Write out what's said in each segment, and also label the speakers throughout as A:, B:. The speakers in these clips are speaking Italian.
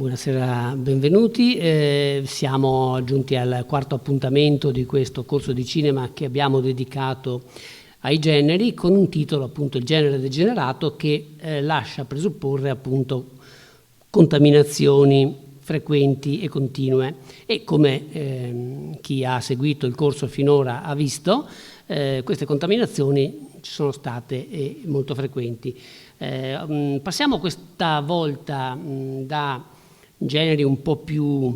A: Buonasera, benvenuti. Siamo giunti al quarto appuntamento di questo corso di cinema che abbiamo dedicato ai generi, con un titolo appunto Il genere degenerato, che lascia presupporre appunto contaminazioni frequenti e continue, e come chi ha seguito il corso finora ha visto, queste contaminazioni ci sono state molto frequenti. Passiamo questa volta da generi un po' più,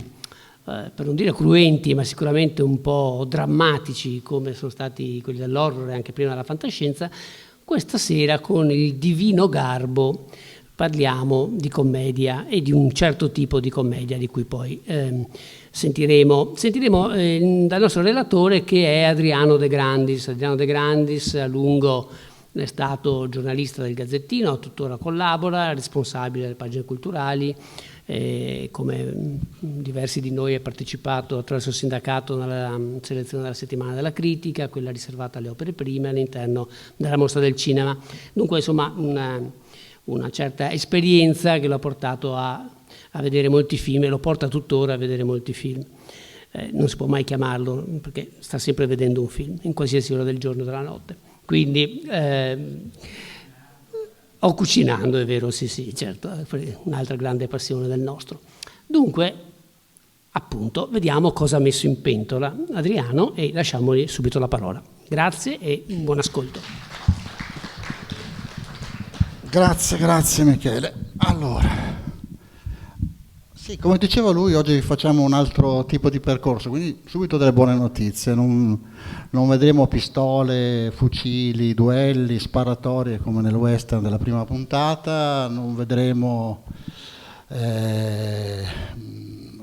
A: per non dire cruenti, ma sicuramente un po' drammatici, come sono stati quelli dell'horror e anche prima della fantascienza. Questa sera, con il divino garbo, parliamo di commedia, e di un certo tipo di commedia di cui poi sentiremo dal nostro relatore, che è Adriano De Grandis. Adriano De Grandis a lungo è stato giornalista del Gazzettino, tuttora collabora, responsabile delle pagine culturali, come diversi di noi ha partecipato attraverso il sindacato nella selezione della settimana della critica, quella riservata alle opere prime all'interno della mostra del cinema. Dunque, insomma, una certa esperienza che lo ha portato a vedere molti film, e lo porta tuttora a vedere molti film. Non si può mai chiamarlo, perché sta sempre vedendo un film, in qualsiasi ora del giorno o della notte. Quindi, o cucinando, è vero, sì, certo, un'altra grande passione del nostro. Dunque, appunto, vediamo cosa ha messo in pentola Adriano e lasciamogli subito la parola. Grazie e un buon ascolto.
B: Grazie Michele. Allora, sì, come diceva lui, oggi facciamo un altro tipo di percorso, quindi subito delle buone notizie. Non vedremo pistole, fucili, duelli, sparatorie come nel western della prima puntata, non vedremo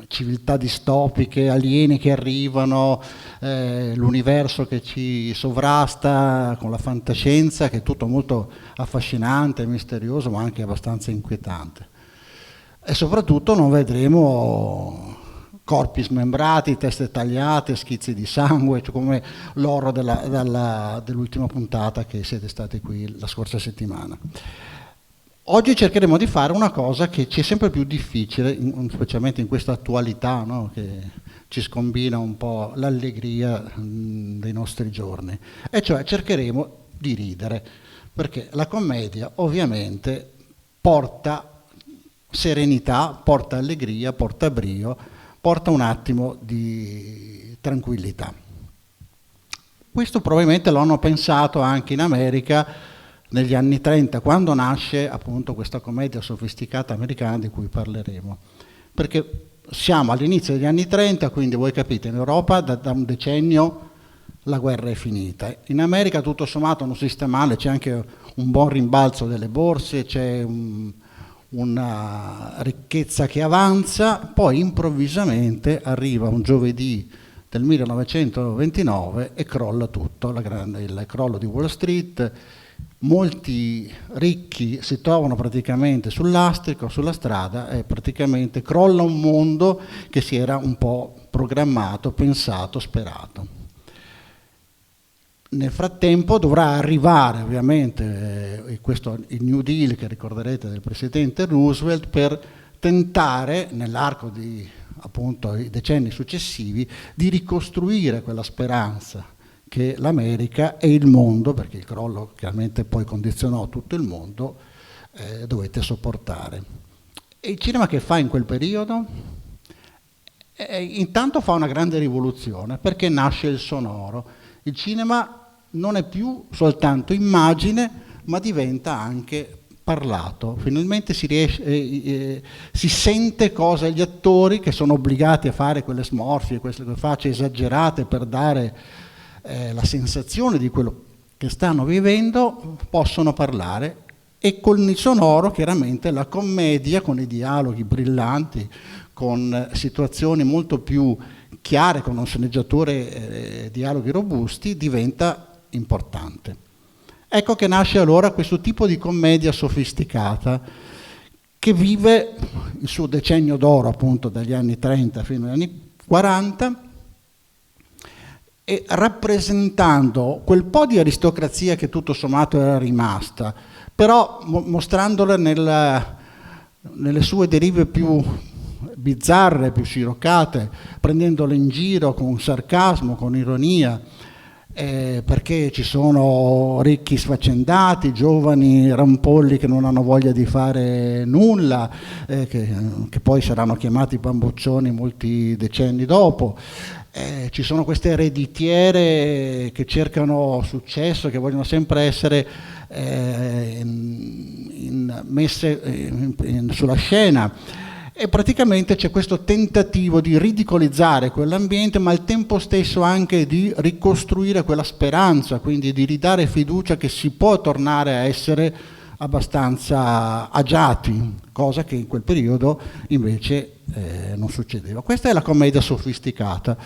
B: civiltà distopiche, alieni che arrivano, l'universo che ci sovrasta con la fantascienza, che è tutto molto affascinante, misterioso, ma anche abbastanza inquietante. E soprattutto non vedremo corpi smembrati, teste tagliate, schizzi di sangue, cioè come l'horror dell'ultima puntata che siete stati qui la scorsa settimana. Oggi cercheremo di fare una cosa che ci è sempre più difficile, specialmente in questa attualità, no? Che ci scombina un po' l'allegria dei nostri giorni, e cioè cercheremo di ridere, perché la commedia ovviamente porta serenità, porta allegria, porta brio, porta un attimo di tranquillità. Questo probabilmente lo hanno pensato anche in America negli anni 30, quando nasce appunto questa commedia sofisticata americana di cui parleremo. Perché siamo all'inizio degli anni 30, quindi voi capite, in Europa da un decennio la guerra è finita. In America tutto sommato non si sta male, c'è anche un buon rimbalzo delle borse, c'è una ricchezza che avanza, poi improvvisamente arriva un giovedì del 1929 e crolla tutto, il crollo di Wall Street. Molti ricchi si trovano praticamente sul lastrico, sulla strada, e praticamente crolla un mondo che si era un po' programmato, pensato, sperato. Nel frattempo dovrà arrivare ovviamente il New Deal, che ricorderete, del presidente Roosevelt, per tentare nell'arco di appunto i decenni successivi di ricostruire quella speranza che l'America e il mondo, perché il crollo chiaramente poi condizionò tutto il mondo, dovette sopportare. E il cinema che fa in quel periodo? Intanto fa una grande rivoluzione, perché nasce il sonoro. Il cinema non è più soltanto immagine, ma diventa anche parlato. Finalmente si sente cosa gli attori, che sono obbligati a fare quelle smorfie, quelle facce esagerate per dare la sensazione di quello che stanno vivendo, possono parlare. E con il sonoro, chiaramente, la commedia, con i dialoghi brillanti, con situazioni molto più chiare, con un sceneggiatore, dialoghi robusti, diventa importante. Ecco che nasce allora questo tipo di commedia sofisticata che vive il suo decennio d'oro appunto dagli anni 30 fino agli anni 40, e rappresentando quel po' di aristocrazia che tutto sommato era rimasta, però mostrandola nelle sue derive più bizzarre, più sciroccate, prendendole in giro con sarcasmo, con ironia, perché ci sono ricchi sfaccendati, giovani rampolli che non hanno voglia di fare nulla, che poi saranno chiamati bamboccioni molti decenni dopo. Ci sono queste ereditiere che cercano successo, che vogliono sempre essere messe sulla scena, e praticamente c'è questo tentativo di ridicolizzare quell'ambiente, ma al tempo stesso anche di ricostruire quella speranza, quindi di ridare fiducia che si può tornare a essere abbastanza agiati, cosa che in quel periodo invece non succedeva. Questa è la commedia sofisticata,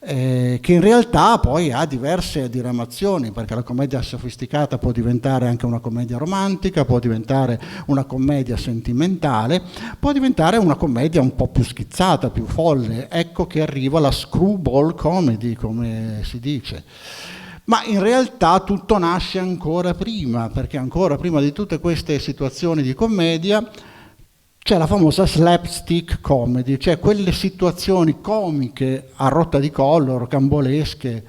B: che in realtà poi ha diverse diramazioni, perché la commedia sofisticata può diventare anche una commedia romantica, può diventare una commedia sentimentale, può diventare una commedia un po' più schizzata, più folle. Ecco che arriva la screwball comedy, come si dice. Ma in realtà tutto nasce ancora prima, perché ancora prima di tutte queste situazioni di commedia c'è la famosa slapstick comedy, cioè quelle situazioni comiche a rotta di collo, rocambolesche,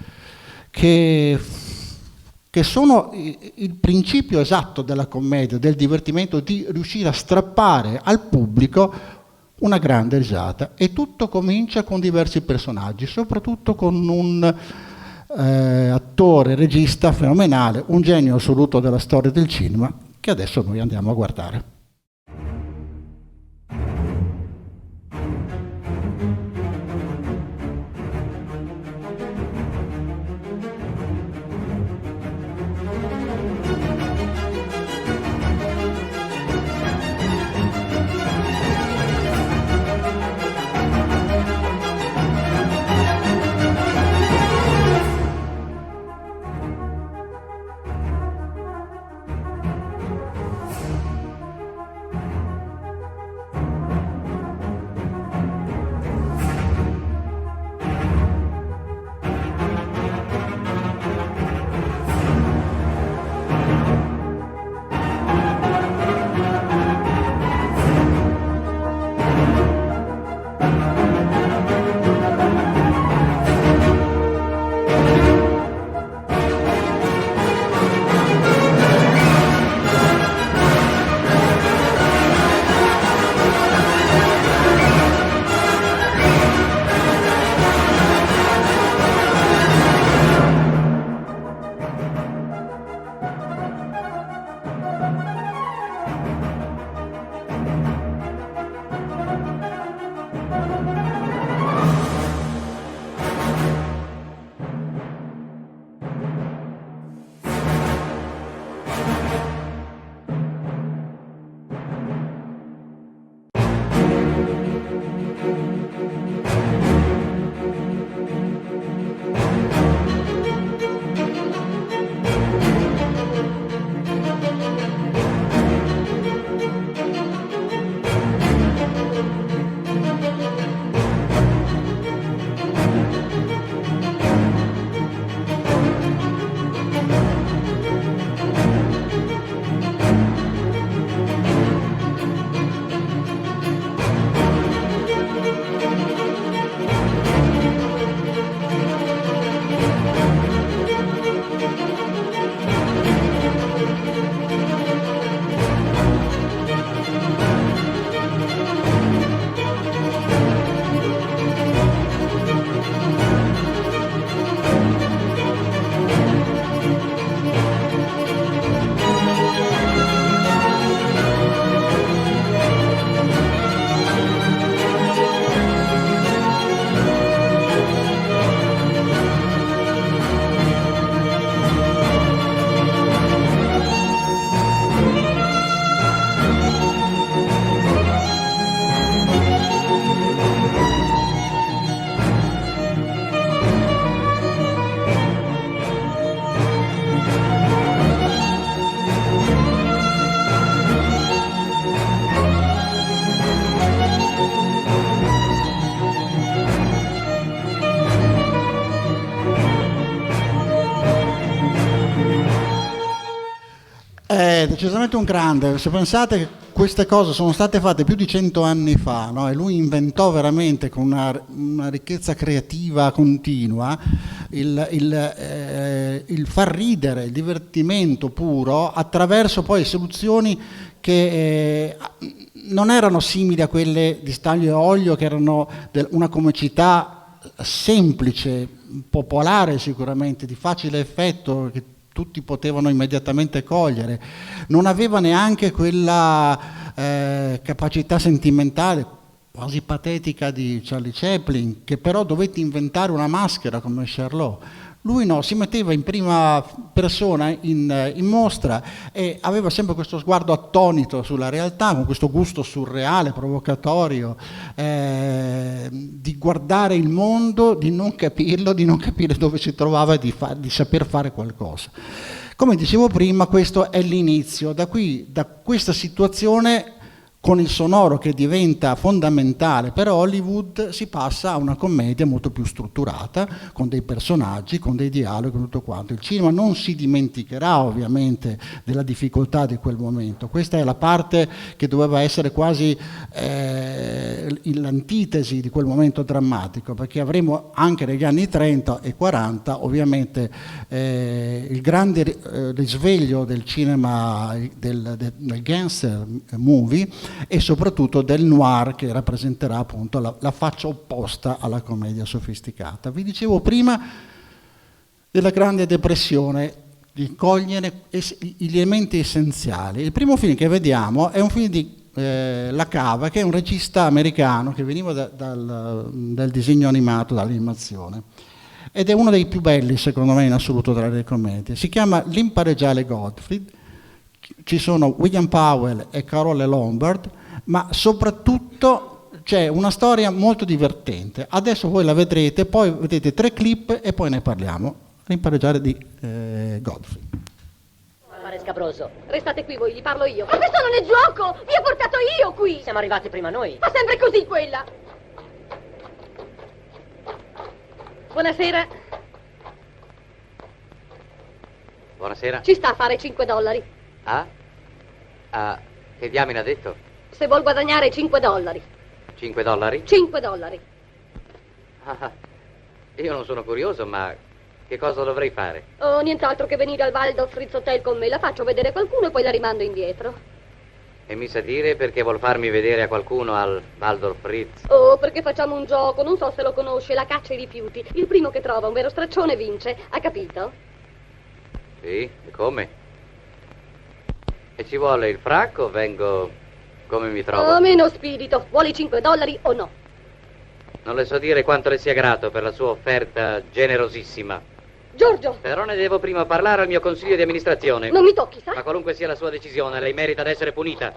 B: che sono il principio esatto della commedia, del divertimento, di riuscire a strappare al pubblico una grande risata. E tutto comincia con diversi personaggi, soprattutto con un attore, regista fenomenale, un genio assoluto della storia del cinema, che adesso noi andiamo a guardare. È decisamente un grande. Se pensate che queste cose sono state fatte più di 100 anni fa, no? E lui inventò veramente con una ricchezza creativa continua il far ridere, il divertimento puro, attraverso poi soluzioni che non erano simili a quelle di Stanlio e Olio, che erano una comicità semplice, popolare sicuramente, di facile effetto, che tutti potevano immediatamente cogliere. Non aveva neanche quella capacità sentimentale quasi patetica di Charlie Chaplin, che però dovette inventare una maschera come Charlot. Lui no, si metteva in prima persona in mostra e aveva sempre questo sguardo attonito sulla realtà, con questo gusto surreale, provocatorio, di guardare il mondo, di non capirlo, di non capire dove si trovava e di saper fare qualcosa. Come dicevo prima, questo è l'inizio. Da questa situazione, con il sonoro che diventa fondamentale per Hollywood, si passa a una commedia molto più strutturata, con dei personaggi, con dei dialoghi, con tutto quanto. Il cinema non si dimenticherà ovviamente della difficoltà di quel momento. Questa è la parte che doveva essere quasi l'antitesi di quel momento drammatico, perché avremo anche negli anni 30 e 40 ovviamente il grande risveglio del cinema, del gangster movie, e soprattutto del noir, che rappresenterà appunto la faccia opposta alla commedia sofisticata. Vi dicevo prima della Grande Depressione, di cogliere gli elementi essenziali. Il primo film che vediamo è un film di La Cava, che è un regista americano che veniva dal disegno animato, dall'animazione, ed è uno dei più belli secondo me in assoluto tra le commedie. Si chiama L'Impareggiabile Gottfried. Ci sono William Powell e Carole Lombard, ma soprattutto c'è una storia molto divertente. Adesso voi la vedrete, poi vedete 3 clip e poi ne parliamo. L'impareggiare di Gottfried.
C: Fare scabroso.
D: Restate qui voi, gli parlo io. Ma questo non è gioco! Vi ho portato io qui!
C: Siamo arrivati prima noi.
D: Fa sempre così quella! Buonasera.
C: Buonasera.
D: Ci sta a fare $5.
C: Ah, che diamine ha detto?
D: Se vuol guadagnare $5.
C: $5?
D: $5.
C: Ah, io non sono curioso, ma che cosa dovrei fare?
D: Oh, nient'altro che venire al Waldorf Fritz Hotel con me. La faccio vedere a qualcuno e poi la rimando indietro.
C: E mi sa dire perché vuol farmi vedere a qualcuno al Waldorf Fritz?
D: Oh, perché facciamo un gioco, non so se lo conosce, la caccia ai rifiuti. Il primo che trova un vero straccione vince, ha capito?
C: Sì, e come? E ci vuole il fracco o vengo come mi trovo?
D: Oh, meno spirito. Vuole i $5 o no?
C: Non le so dire quanto le sia grato per la sua offerta generosissima.
D: Giorgio!
C: Però ne devo prima parlare al mio consiglio di amministrazione.
D: Non mi tocchi, sa?
C: Ma qualunque sia la sua decisione, lei merita di essere punita.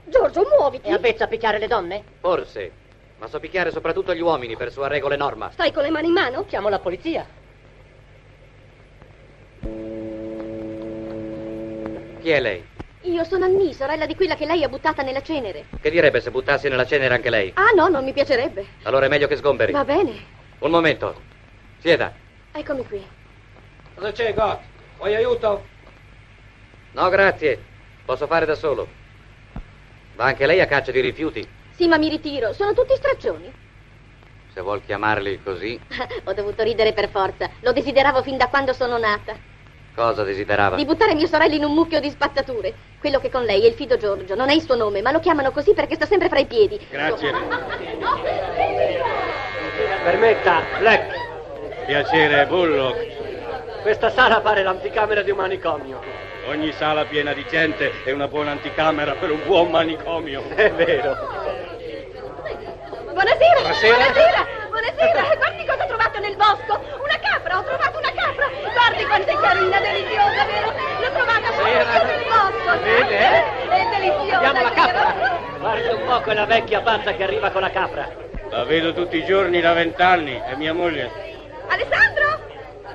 D: Giorgio, muoviti!
C: È avvezzo a picchiare le donne? Forse. Ma so picchiare soprattutto gli uomini per sua regola e norma.
D: Stai con le mani in mano?
C: Chiamo la polizia. Chi è lei?
D: Io sono Annie, sorella di quella che lei ha buttata nella cenere.
C: Che direbbe se buttassi nella cenere anche lei?
D: Ah, no, non mi piacerebbe.
C: Allora è meglio che sgomberi.
D: Va bene.
C: Un momento. Sieda.
D: Eccomi qui.
E: Cosa c'è, Gott? Vuoi aiuto?
C: No, grazie. Posso fare da solo. Va anche lei a caccia di rifiuti?
D: Sì, ma mi ritiro. Sono tutti straccioni.
C: Se vuol chiamarli così.
D: Ho dovuto ridere per forza. Lo desideravo fin da quando sono nata.
C: Cosa desiderava?
D: Di buttare mia sorella in un mucchio di spazzature. Quello che con lei è il fido Giorgio. Non è il suo nome, ma lo chiamano così perché sta sempre fra i piedi.
E: Grazie. Permetta, Black.
F: Piacere, Bullock.
E: Questa sala pare l'anticamera di un manicomio.
F: Ogni sala piena di gente è una buona anticamera per un buon manicomio.
E: È vero.
D: Buonasera.
E: Buonasera.
D: Buonasera. Buonasera. Guardi cosa ho trovato nel bosco. Una capra, ho trovato una capra. Guardi quanto è carina, deliziosa, vero? L'ho trovata proprio nel bosco.
E: Vede?
D: È deliziosa.
E: Abbiamo la capra.
D: vero?
E: Guardi un po' quella vecchia pazza che arriva con la capra.
F: La vedo tutti i giorni da 20 anni, è mia moglie.
D: Alessandro?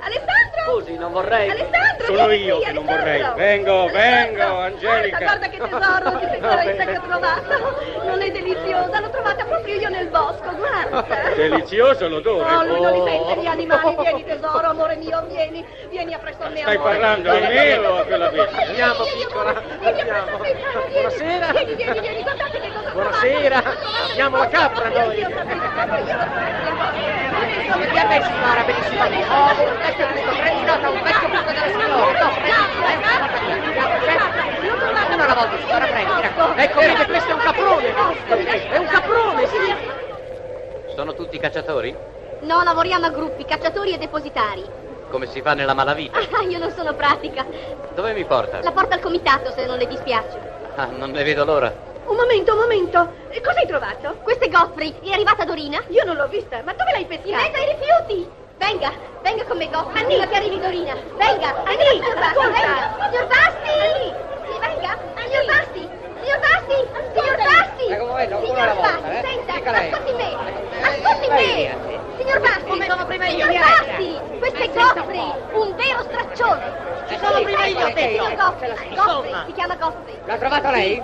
D: Alessandro?
E: Scusi, non vorrei.
D: Alessandro,
F: Sono
D: vieni
F: io
D: qui,
F: che non
D: Alessandro.
F: vorrei. Vengo, Angelica.
D: Guarda che tesoro, che tesoretta che ho trovato. Non è deliziosa, l'ho trovata proprio io nel bosco, guarda.
F: Delizioso l'odore.
D: Oh, lui non li sente gli animali. Vieni tesoro, amore mio, vieni a presto a me.
F: Stai
D: amore.
F: parlando a me o a quella bestia?
E: Andiamo, piccola,
D: Vieni a presto
E: andiamo.
D: a me, caro, vieni.
E: Buonasera.
D: Vieni, guardate che cosa ho
E: Buonasera.
D: trovato.
E: Siamo la capra noi.
D: Io l'ho trovata nel bosco.
E: Come a me, signora, benissimo. Oh, un vecchio buco, prendi nota, un vecchio buco della signora. Una alla volta, signora, prego, mi raccomando. Ecco, vede, questo è un caprone. È un caprone, sì.
C: Sono tutti cacciatori?
G: No, lavoriamo a gruppi, cacciatori e depositari.
C: Come si fa nella malavita?
G: Ah, io non sono pratica.
C: Dove mi porta?
G: La porta al comitato, se non le dispiace.
C: Ah, non ne vedo l'ora.
D: Un momento. E cosa hai trovato?
G: Questa è Godfrey, è arrivata Dorina?
D: Io non l'ho vista, ma dove l'hai pescata?
G: In mezzo ai rifiuti! Venga con me, Godfrey, prima che arrivi Dorina. Venga,
D: Anni,
G: signor Basti,
D: ascolta.
G: venga. Signor Basti! Sì, venga, signor Basti! Signor Basti! Signor Basti!
E: Ecco, vedo, uno
G: Signor
E: alla volta,
G: Basti, senta,
E: Dica lei.
G: ascolti me! Ascolti me! Signor Basti!
E: Come sono prima io,
G: Signor
E: mi
G: Basti! Questo è Godfrey, un vero straccione!
E: sono prima io,
G: Signor
E: te.
G: Godfrey, Godfrey,
E: Insomma.
G: si chiama Godfrey.
E: L'ha trovato lei?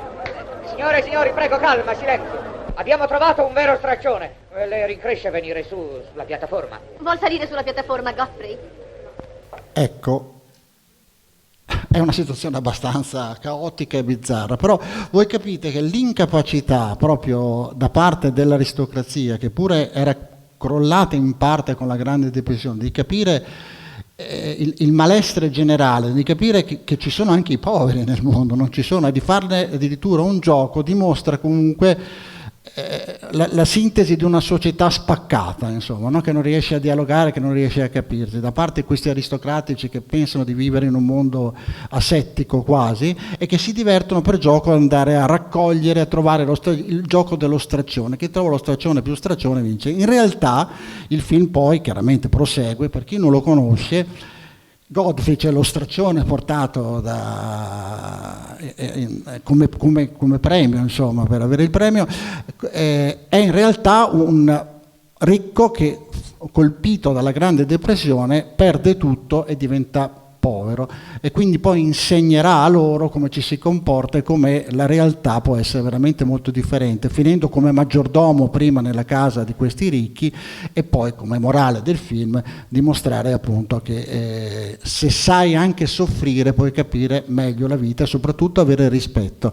E: Signore e signori, prego, calma, silenzio. Abbiamo trovato un vero straccione. Le rincresce venire sulla piattaforma.
G: Vuol salire sulla piattaforma, Godfrey?
B: Ecco, è una situazione abbastanza caotica e bizzarra, però voi capite che l'incapacità proprio da parte dell'aristocrazia, che pure era crollata in parte con la Grande Depressione, di capire il malessere generale, di capire che ci sono anche i poveri nel mondo, non ci sono, e di farne addirittura un gioco, dimostra comunque la sintesi di una società spaccata, insomma, no? Che non riesce a dialogare, che non riesce a capirsi, da parte questi aristocratici che pensano di vivere in un mondo asettico quasi e che si divertono per gioco ad andare a raccogliere, a trovare il gioco dello straccione. Chi trova lo straccione più straccione vince. In realtà il film poi chiaramente prosegue, per chi non lo conosce. Godfrey, c'è lo straccione portato come premio, insomma, per avere il premio, è in realtà un ricco che, colpito dalla Grande Depressione, perde tutto e diventa povero, e quindi poi insegnerà a loro come ci si comporta e come la realtà può essere veramente molto differente, finendo come maggiordomo prima nella casa di questi ricchi e poi, come morale del film, dimostrare appunto che se sai anche soffrire puoi capire meglio la vita e soprattutto avere rispetto.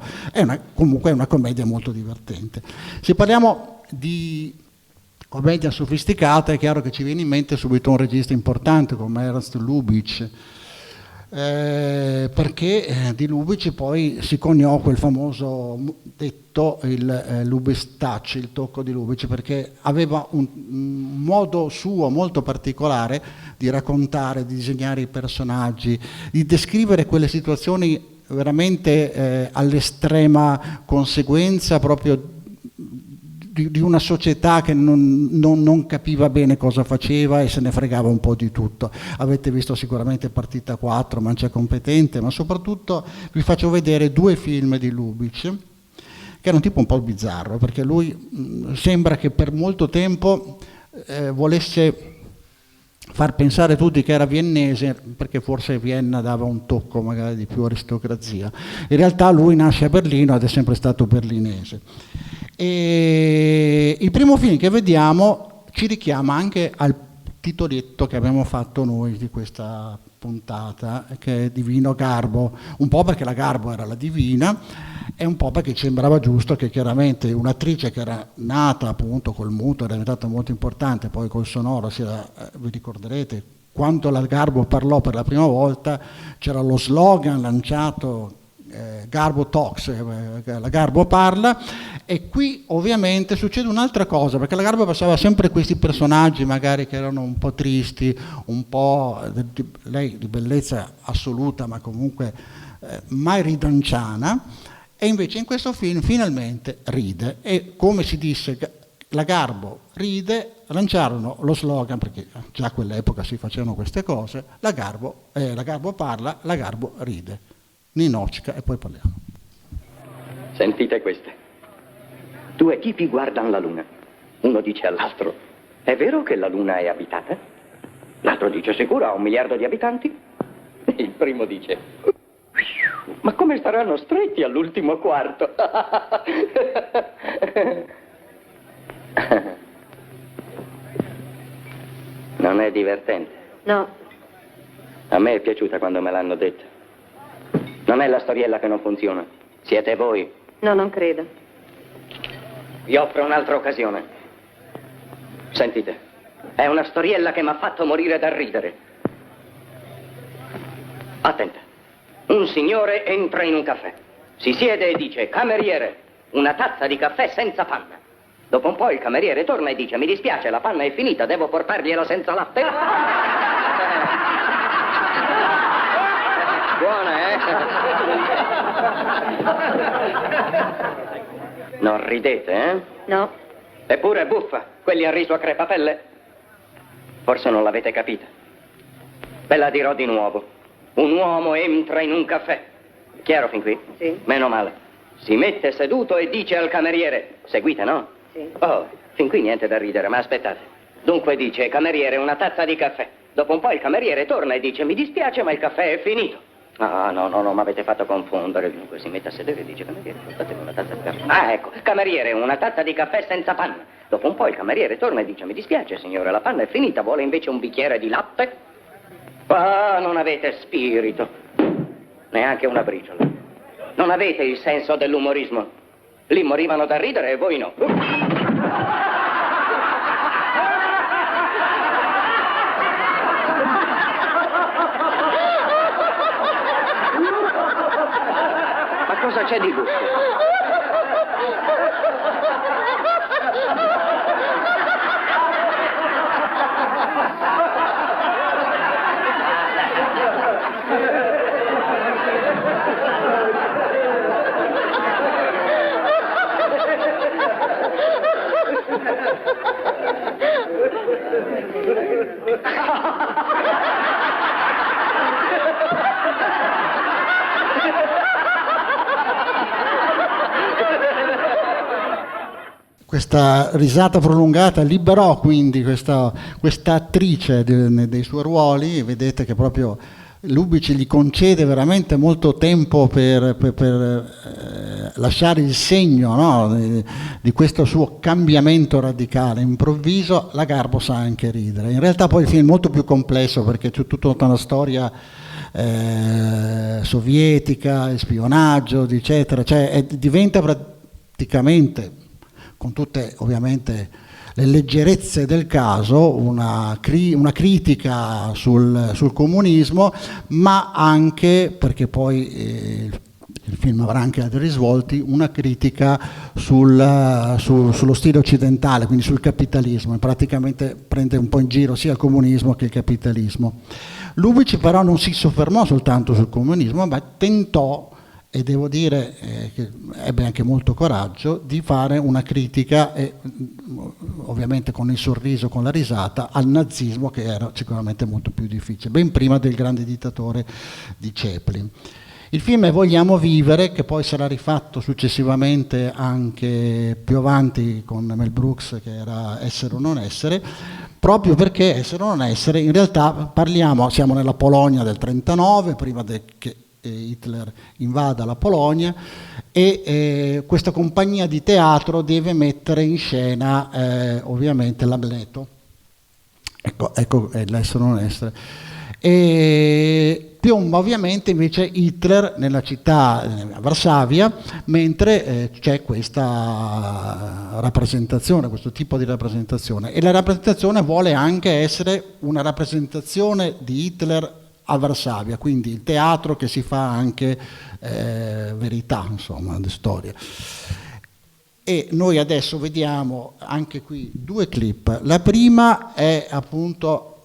B: Comunque è una commedia molto divertente. Se parliamo di commedia sofisticata, è chiaro che ci viene in mente subito un regista importante come Ernst Lubitsch, perché di Lubitsch poi si coniò quel famoso detto, il Lubitsch touch, il tocco di Lubitsch, perché aveva un modo suo molto particolare di raccontare, di disegnare i personaggi, di descrivere quelle situazioni veramente all'estrema conseguenza proprio di una società che non capiva bene cosa faceva e se ne fregava un po' di tutto. Avete visto sicuramente Partita 4, Mancia Competente, ma soprattutto vi faccio vedere due film di Lubitsch, che era un tipo un po' bizzarro, perché lui sembra che per molto tempo volesse far pensare tutti che era viennese, perché forse Vienna dava un tocco magari di più aristocrazia. In realtà lui nasce a Berlino ed è sempre stato berlinese. E il primo film che vediamo ci richiama anche al titoletto che abbiamo fatto noi di questa puntata, che è Divino Garbo, un po' perché la Garbo era la divina e un po' perché ci sembrava giusto che chiaramente un'attrice che era nata appunto col muto, era diventata molto importante, poi col sonoro, vi ricorderete, quando la Garbo parlò per la prima volta c'era lo slogan lanciato Garbo Talks, la Garbo parla, e qui ovviamente succede un'altra cosa, perché la Garbo passava sempre questi personaggi magari che erano un po' tristi, un po' lei di bellezza assoluta ma comunque mai ridanciana, e invece in questo film finalmente ride, e come si disse la Garbo ride, lanciarono lo slogan, perché già a quell'epoca si facevano queste cose, la Garbo parla, la Garbo ride. Ninocca, e poi parliamo.
H: Sentite queste. Due tipi guardano la luna. Uno dice all'altro: è vero che la luna è abitata? L'altro dice: sicuro, ha 1 miliardo di abitanti? Il primo dice: ma come staranno stretti all'ultimo quarto? Non è divertente?
I: No.
H: A me è piaciuta quando me l'hanno detto. Non è la storiella che non funziona. Siete voi.
I: No, non credo.
H: Vi offro un'altra occasione. Sentite, è una storiella che mi ha fatto morire da ridere. Attenta. Un signore entra in un caffè. Si siede e dice: cameriere, una tazza di caffè senza panna. Dopo un po' il cameriere torna e dice: mi dispiace, la panna è finita, devo portargliela senza latte. Buona, Non ridete, eh?
I: No.
H: Eppure è buffa. Quelli a riso a crepapelle. Forse non l'avete capita. Ve la dirò di nuovo. Un uomo entra in un caffè. Chiaro fin qui?
I: Sì.
H: Meno male. Si mette seduto e dice al cameriere: seguite, no?
I: Sì.
H: Oh, fin qui niente da ridere, ma aspettate. Dunque dice: cameriere, una tazza di caffè. Dopo un po' il cameriere torna e dice: mi dispiace, ma il caffè è finito. Ah, no, mi avete fatto confondere. Dunque si mette a sedere e dice: cameriere, portatemi una tazza di caffè. Ah, ecco, cameriere, una tazza di caffè senza panna. Dopo un po' il cameriere torna e dice: mi dispiace, signore, la panna è finita, vuole invece un bicchiere di latte? Ah, non avete spirito. Neanche una briciola. Non avete il senso dell'umorismo. Lì morivano da ridere e voi no. Ma cosa c'è di gusto?
B: Questa risata prolungata liberò quindi questa attrice dei suoi ruoli. Vedete che proprio Lubitsch gli concede veramente molto tempo per lasciare il segno, no, di questo suo cambiamento radicale, improvviso. La Garbo sa anche ridere. In realtà poi il film è molto più complesso perché c'è tutta una storia sovietica, spionaggio, eccetera. Cioè diventa praticamente, con tutte ovviamente le leggerezze del caso, una critica sul comunismo, ma anche, perché poi il film avrà anche altri risvolti, una critica sullo stile occidentale, quindi sul capitalismo, e praticamente prende un po' in giro sia il comunismo che il capitalismo. Lubitsch però non si soffermò soltanto sul comunismo, ma tentò, e devo dire che ebbe anche molto coraggio, di fare una critica, ovviamente con il sorriso, con la risata, al nazismo, che era sicuramente molto più difficile, ben prima del grande dittatore di Chaplin. Il film è Vogliamo vivere, che poi sarà rifatto successivamente anche più avanti con Mel Brooks, che era Essere o non essere, proprio perché Essere o non essere, in realtà siamo nella Polonia del 1939, prima che Hitler invada la Polonia, e questa compagnia di teatro deve mettere in scena ovviamente l'Amleto. Ecco l'essere o non essere. E piomba ovviamente invece Hitler nella città, a Varsavia, mentre c'è questa rappresentazione, questo tipo di rappresentazione, e la rappresentazione vuole anche essere una rappresentazione di Hitler a Varsavia, quindi il teatro che si fa anche verità, insomma, di storia. E noi adesso vediamo anche qui due clip. La prima è appunto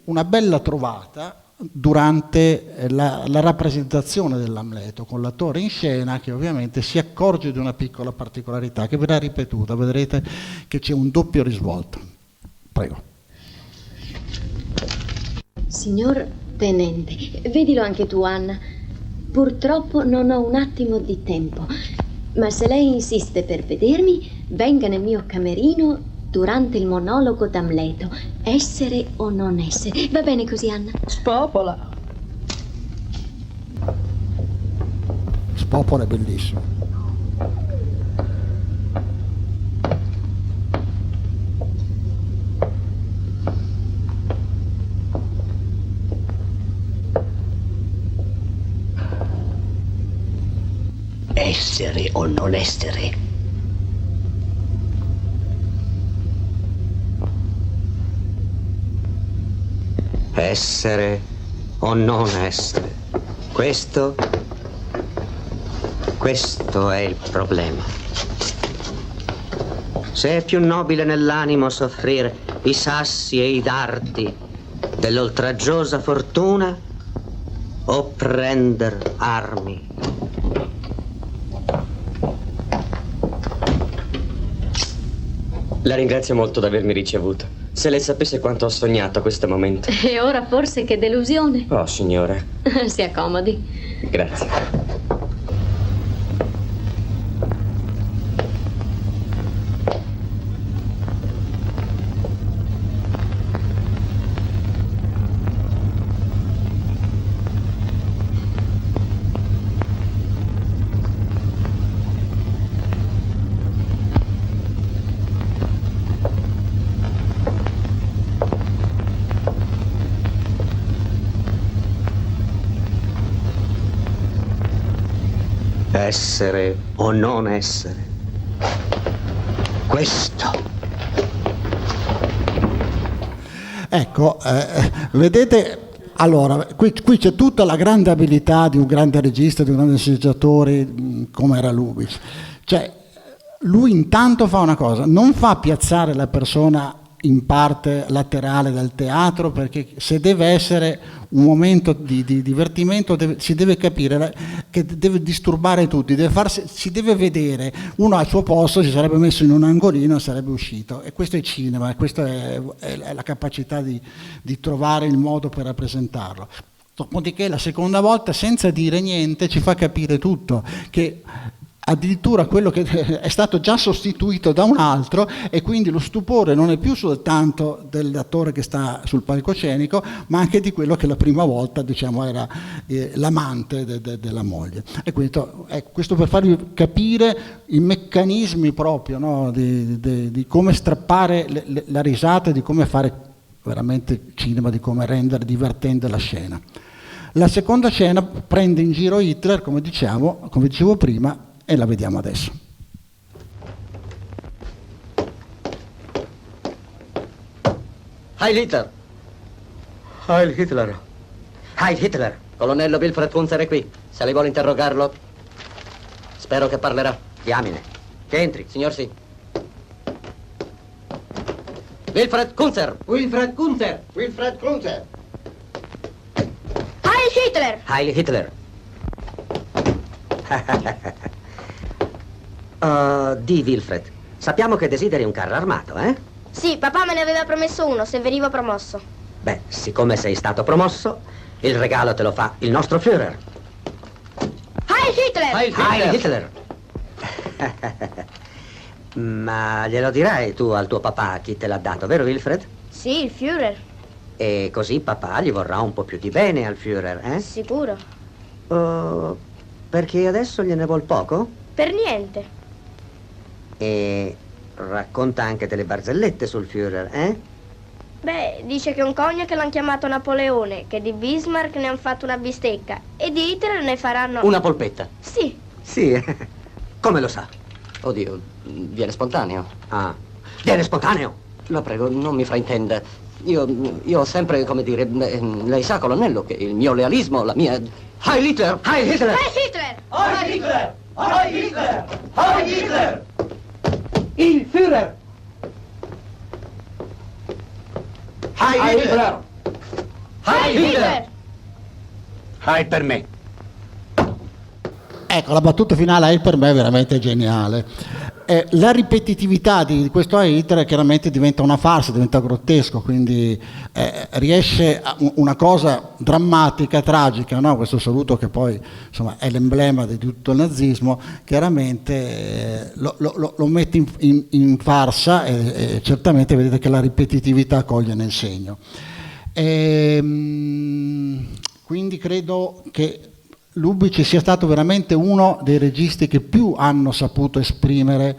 B: una bella trovata durante la rappresentazione dell'Amleto, con l'attore in scena che ovviamente si accorge di una piccola particolarità che verrà ripetuta. Vedrete che c'è un doppio risvolto. Prego.
J: Signor Tenente, vedilo anche tu, Anna. Purtroppo non ho un attimo di tempo, ma se lei insiste per vedermi, venga nel mio camerino durante il monologo d'Amleto. Essere o non essere. Va bene così, Anna?
K: Spopola.
B: Coppola è bellissimo.
I: Essere o non essere?
K: Essere o non essere? Questo è il problema. Se è più nobile nell'animo soffrire i sassi e i dardi dell'oltraggiosa fortuna o prender armi.
L: La ringrazio molto di avermi ricevuto. Se lei sapesse quanto ho sognato questo momento.
J: E ora forse che delusione.
L: Oh, signora.
J: Si accomodi.
L: Grazie.
K: Essere o non essere? Questo.
B: Ecco, vedete, allora, qui c'è tutta la grande abilità di un grande regista, di un grande sceneggiatore come era Lubitsch. Cioè, lui intanto fa una cosa, non fa piazzare la persona in parte laterale del teatro, perché se deve essere un momento di divertimento si deve capire che deve disturbare tutti, si deve vedere, uno al suo posto si sarebbe messo in un angolino e sarebbe uscito, e questo è cinema, e questa è la capacità di trovare il modo per rappresentarlo. Dopodiché la seconda volta, senza dire niente, ci fa capire tutto, che addirittura quello che è stato già sostituito da un altro, e quindi lo stupore non è più soltanto dell'attore che sta sul palcoscenico, ma anche di quello che la prima volta, diciamo, era l'amante della moglie. E questo per farvi capire i meccanismi proprio, no? di come strappare la risata, di come fare veramente cinema, di come rendere divertente la scena. La seconda scena prende in giro Hitler, come dicevo prima, e la vediamo adesso.
K: Heil Hitler!
L: Heil Hitler!
K: Heil Hitler! Colonnello Wilfred Kunzer è qui. Se lei vuole interrogarlo, spero che parlerà. Chiamine. Che entri, signor sì. Wilfred Kunzer!
E: Wilfred Kunzer! Wilfred Kunzer!
G: Heil Hitler!
K: Heil Hitler! Di Wilfred, sappiamo che desideri un carro armato, eh?
G: Sì, papà me ne aveva promesso uno se venivo promosso.
K: Beh, siccome sei stato promosso, il regalo te lo fa il nostro Führer.
G: Heil Hitler!
K: Heil Hitler! Ma glielo dirai tu al tuo papà chi te l'ha dato, vero Wilfred?
G: Sì, il Führer.
K: E così papà gli vorrà un po' più di bene al Führer, eh?
G: Sicuro.
K: Perché adesso gliene vuol poco?
G: Per niente.
K: E racconta anche delle barzellette sul Führer, eh?
G: Beh, dice che un cognac l'hanno chiamato Napoleone, che di Bismarck ne hanno fatto una bistecca e di Hitler ne faranno...
K: Una polpetta?
G: Sì.
K: Sì, come lo sa?
L: Oddio, viene spontaneo.
K: Ah, viene spontaneo?
L: La prego, non mi fraintenda. Io ho sempre, come dire, lei sa, colonnello, che il mio lealismo, la mia...
K: Heil Hitler! Heil Hitler!
G: Heil Hitler!
E: Heil Hitler! Heil Hitler! Heil Hitler! Il Führer! Heil Hitler!
G: Heil Hitler!
K: Heil per me!
B: Ecco, la battuta finale per me è veramente geniale. La ripetitività di questo Hitler chiaramente diventa una farsa, diventa grottesco, quindi riesce una cosa drammatica, tragica, no? Questo saluto che poi insomma è l'emblema di tutto il nazismo, chiaramente lo mette in farsa e certamente vedete che la ripetitività coglie nel segno. Quindi credo che Lubitsch sia stato veramente uno dei registi che più hanno saputo esprimere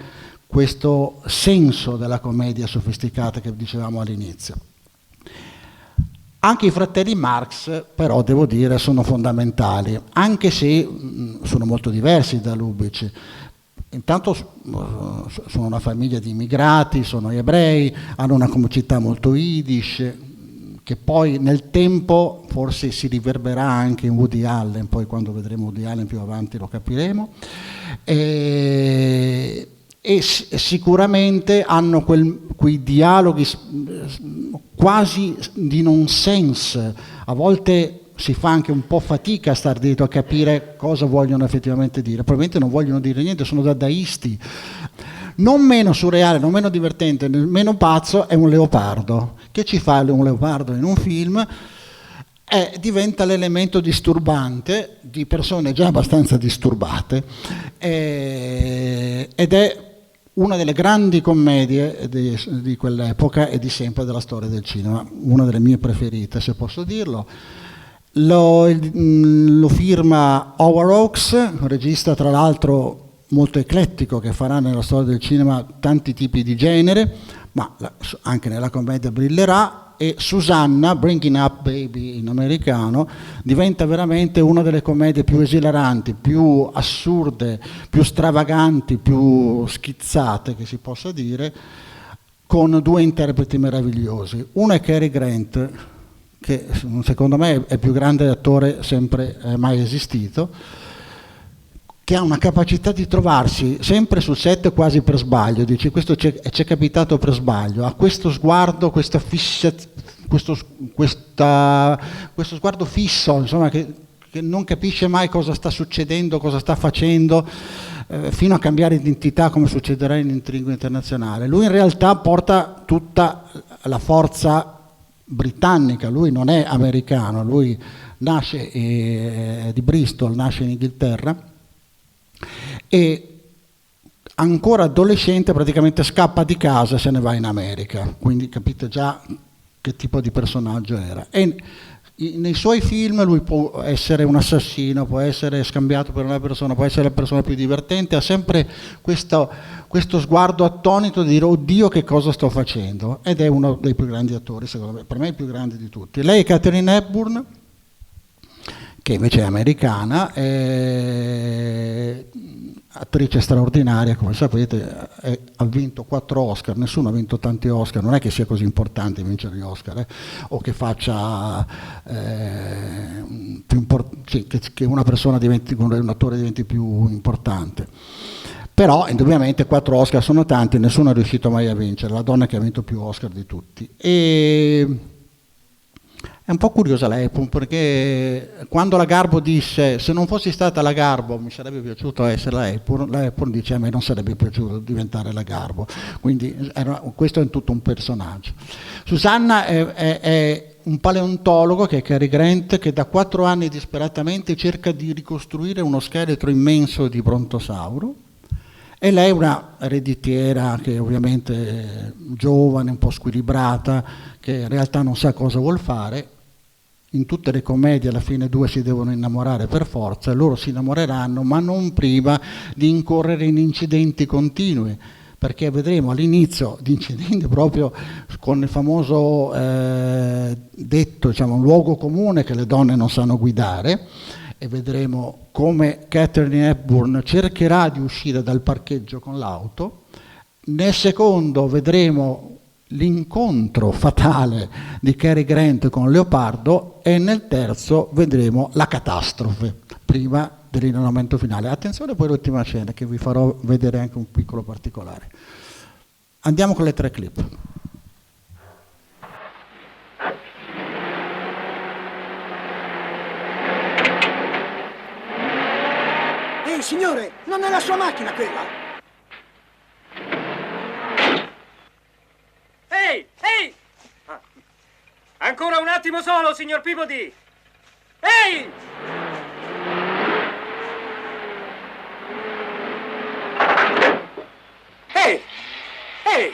B: questo senso della commedia sofisticata che dicevamo all'inizio. Anche i fratelli Marx, però, devo dire, sono fondamentali, anche se sono molto diversi da Lubitsch. Intanto sono una famiglia di immigrati, sono ebrei, hanno una comicità molto Yiddish, che poi nel tempo forse si riverberà anche in Woody Allen, poi quando vedremo Woody Allen più avanti lo capiremo, e sicuramente hanno quei dialoghi quasi di nonsense, a volte si fa anche un po' fatica a star dietro a capire cosa vogliono effettivamente dire, probabilmente non vogliono dire niente, sono dadaisti. Non meno surreale, non meno divertente, meno pazzo è un leopardo. Che ci fa un leopardo in un film? Diventa l'elemento disturbante di persone già abbastanza disturbate, ed è una delle grandi commedie di quell'epoca e di sempre della storia del cinema, una delle mie preferite, se posso dirlo. Lo firma Howard Hawks, un regista tra l'altro molto eclettico, che farà nella storia del cinema tanti tipi di genere, ma anche nella commedia brillerà, e Susanna, Bringing Up Baby in americano, diventa veramente una delle commedie più esilaranti, più assurde, più stravaganti, più schizzate che si possa dire, con due interpreti meravigliosi. Uno è Cary Grant, che secondo me è il più grande attore sempre mai esistito, che ha una capacità di trovarsi sempre sul set quasi per sbaglio, dice questo ci è capitato per sbaglio, ha questo sguardo, questo sguardo fisso, insomma, che non capisce mai cosa sta succedendo, cosa sta facendo, fino a cambiare identità come succederà in Intrigo Internazionale. Lui in realtà porta tutta la forza britannica, lui non è americano, lui nasce di Bristol, nasce in Inghilterra, e ancora adolescente praticamente scappa di casa e se ne va in America, quindi capite già che tipo di personaggio era. E nei suoi film lui può essere un assassino, può essere scambiato per una persona, può essere la persona più divertente, ha sempre questo sguardo attonito di dire oddio che cosa sto facendo, ed è uno dei più grandi attori, secondo me, per me il più grande di tutti. Lei è Katharine Hepburn, che invece è americana, è attrice straordinaria, come sapete, ha vinto 4 Oscar, nessuno ha vinto tanti Oscar, non è che sia così importante vincere gli Oscar, o che faccia che una persona diventi, un attore diventi più importante. Però indubbiamente 4 Oscar sono tanti, nessuno è riuscito mai a vincere, la donna che ha vinto più Oscar di tutti. E è un po' curiosa lei, perché quando la Garbo disse se non fossi stata la Garbo mi sarebbe piaciuto essere la Hepburn dice a me non sarebbe piaciuto diventare la Garbo, quindi questo è tutto un personaggio. Susanna è un paleontologo, che è Cary Grant, che da 4 anni disperatamente cerca di ricostruire uno scheletro immenso di Brontosauro, e lei è una ereditiera che ovviamente giovane, un po' squilibrata, che in realtà non sa cosa vuol fare. In tutte le commedie alla fine 2 si devono innamorare per forza, e loro si innamoreranno, ma non prima di incorrere in incidenti continui, perché vedremo all'inizio di incidenti proprio con il famoso detto, diciamo, un luogo comune che le donne non sanno guidare, e vedremo come Katharine Hepburn cercherà di uscire dal parcheggio con l'auto. Nel secondo vedremo l'incontro fatale di Cary Grant con Leopardo, e nel terzo vedremo la catastrofe prima dell'innamoramento finale. Attenzione poi all'ultima scena, che vi farò vedere anche un piccolo particolare. Andiamo con le 3 clip.
M: Ehi signore, non è la sua macchina quella!
N: Ehi! Ehi! Ah. Ancora un attimo solo, signor Peabody! Ehi! Ehi! Ehi!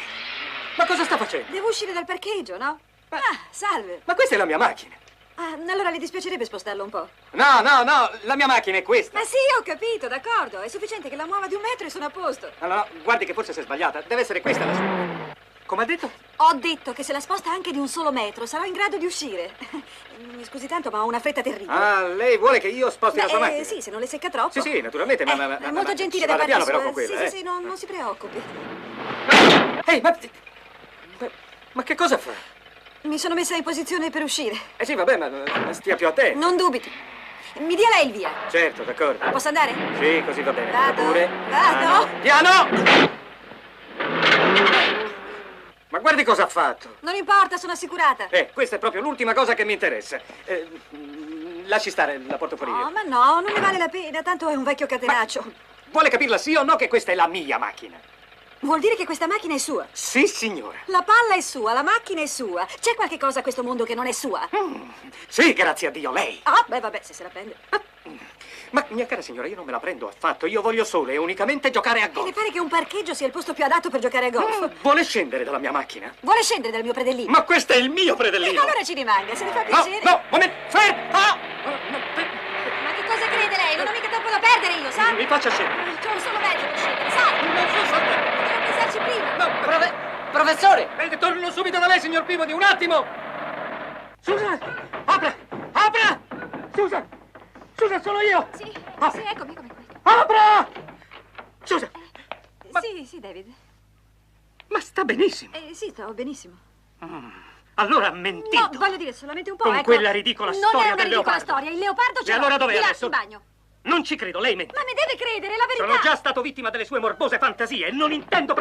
N: Ma cosa sta facendo?
D: Devo uscire dal parcheggio, no? Ah, salve!
N: Ma questa è la mia macchina!
O: Allora le dispiacerebbe spostarlo un po'?
N: No, la mia macchina è questa.
O: Ma sì, ho capito, d'accordo. È sufficiente che la muova di 1 metro e sono a posto.
N: No, guardi che forse si è sbagliata. Deve essere questa la sua. Come ha detto?
O: Ho detto che se la sposta anche di 1 solo metro sarò in grado di uscire. Mi scusi tanto, ma ho una fretta terribile.
N: Ah, lei vuole che io sposti la sua macchina?
O: Sì, se non le secca troppo.
N: Sì, naturalmente, ma
O: è molto gentile da
N: vada
O: parte
N: piano
O: sua.
N: però con quella,
O: Sì, non si preoccupi.
N: Ehi, ma che cosa fa?
O: Mi sono messa in posizione per uscire.
N: Sì, vabbè, ma stia più attento.
O: Non dubiti. Mi dia lei il via.
N: Certo, d'accordo.
O: Posso andare?
N: Sì, così va bene.
O: Vado.
N: Pure.
O: Vado.
N: Piano! Ma guardi cosa ha fatto.
O: Non importa, sono assicurata.
N: Questa è proprio l'ultima cosa che mi interessa. Lasci stare, la porto fuori io.
O: No, ma no, non ne vale la pena, tanto è un vecchio catenaccio.
N: Vuole capirla sì o no che questa è la mia macchina?
O: Vuol dire che questa macchina è sua?
N: Sì, signora.
O: La palla è sua, la macchina è sua. C'è qualche cosa a questo mondo che non è sua?
N: Sì, grazie a Dio, lei.
O: Vabbè, se la prende.
N: Ma, mia cara signora, io non me la prendo affatto. Io voglio solo e unicamente giocare a golf.
O: E le pare che un parcheggio sia il posto più adatto per giocare a golf?
N: Vuole scendere dalla mia macchina?
O: Vuole scendere dal mio predellino?
N: Ma questo è il mio predellino!
O: Allora ci rimanga, se le fa piacere.
N: No, momento, fermo!
O: Ma che cosa crede lei? Non ho mica tempo da perdere io, sa?
N: Mi faccia scendere.
O: C'ho un solo mezzo per scendere, sa?
N: Non so saltare.
O: Devo pensarci prima.
N: No, professore! Torno subito da lei, signor Peabody, un attimo! Susan! Apra! Susan! Susan, sono io!
O: Sì, eccomi.
N: Apra! Susan!
O: Sì, David.
N: Ma sta benissimo.
O: Sì, sto benissimo.
N: Allora ha mentito.
O: No, voglio dire solamente un po',
N: Con quella ridicola storia del
O: Non è una ridicola
N: leopardo.
O: storia, il leopardo c'è.
N: E allora dov'è
O: di là
N: adesso?
O: in bagno.
N: Non ci credo, lei mente.
O: Ma mi deve credere, è la verità.
N: Sono già stato vittima delle sue morbose fantasie e non intendo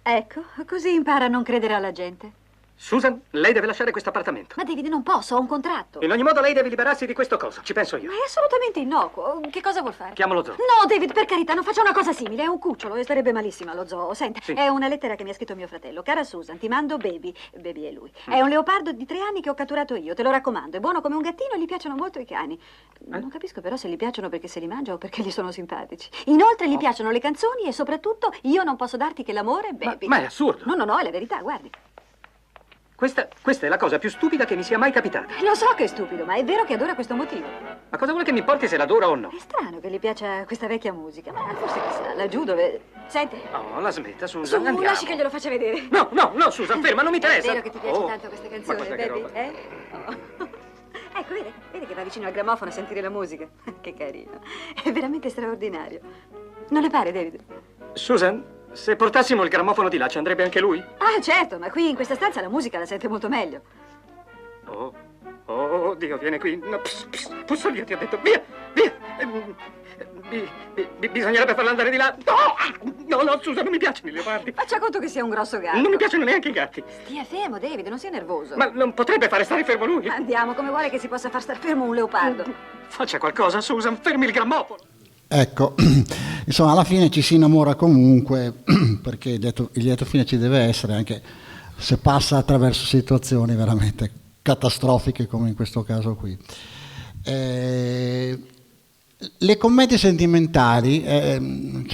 O: Ecco, così impara a non credere alla gente.
N: Susan, lei deve lasciare questo appartamento.
O: Ma David, non posso, ho un contratto.
N: In ogni modo lei deve liberarsi di questo coso, ci penso io.
O: Ma è assolutamente innocuo. Che cosa vuol fare?
N: Chiamo lo zoo.
O: No, David, per carità, non faccia una cosa simile. È un cucciolo e starebbe malissimo allo zoo. Senta,
N: Sì.
O: È una lettera che mi ha scritto mio fratello. Cara Susan, ti mando Baby. Baby è lui. È un leopardo di 3 anni che ho catturato io, te lo raccomando. È buono come un gattino e gli piacciono molto i cani. Non capisco però se gli piacciono perché se li mangia o perché gli sono simpatici. Inoltre gli piacciono le canzoni e soprattutto io non posso darti che l'amore, Baby.
N: Ma è assurdo.
O: No, è la verità, guardi.
N: Questa è la cosa più stupida che mi sia mai capitata.
O: Lo so che è stupido, ma è vero che adora questo motivo.
N: Ma cosa vuole che mi importi se l'adora o no?
O: È strano che gli piaccia questa vecchia musica, ma forse chissà, laggiù dove... Senti?
N: No, la smetta, Susan,
O: Su,
N: andiamo.
O: lasci che glielo faccia vedere.
N: No, Susan, ferma, non mi interessa.
O: È vero che ti piace
N: Oh,
O: tanto questa
N: ma
O: canzone,
N: questa che
O: Baby?
N: roba.
O: Oh. Ecco, vedi che va vicino al grammofono a sentire la musica. Che carino. È veramente straordinario. Non le pare, David?
N: Susan, se portassimo il grammofono di là, ci andrebbe anche lui?
O: Ah, certo, ma qui in questa stanza la musica la sente molto meglio.
N: Oh, Dio, viene qui. No, pusso via, ti ho detto, via. Bisognerebbe farla andare di là. No, Susan, non mi piacciono i leopardi.
O: Faccia conto che sia un grosso gatto.
N: Non mi piacciono neanche i gatti.
O: Stia fermo, David, non sia nervoso.
N: Ma non potrebbe fare stare fermo lui?
O: Andiamo, come vuole che si possa far star fermo un leopardo?
N: Faccia qualcosa, Susan, fermi il grammofono.
B: Ecco, insomma, alla fine ci si innamora comunque, perché il lieto fine ci deve essere, anche se passa attraverso situazioni veramente catastrofiche come in questo caso qui. Le commedie sentimentali, ce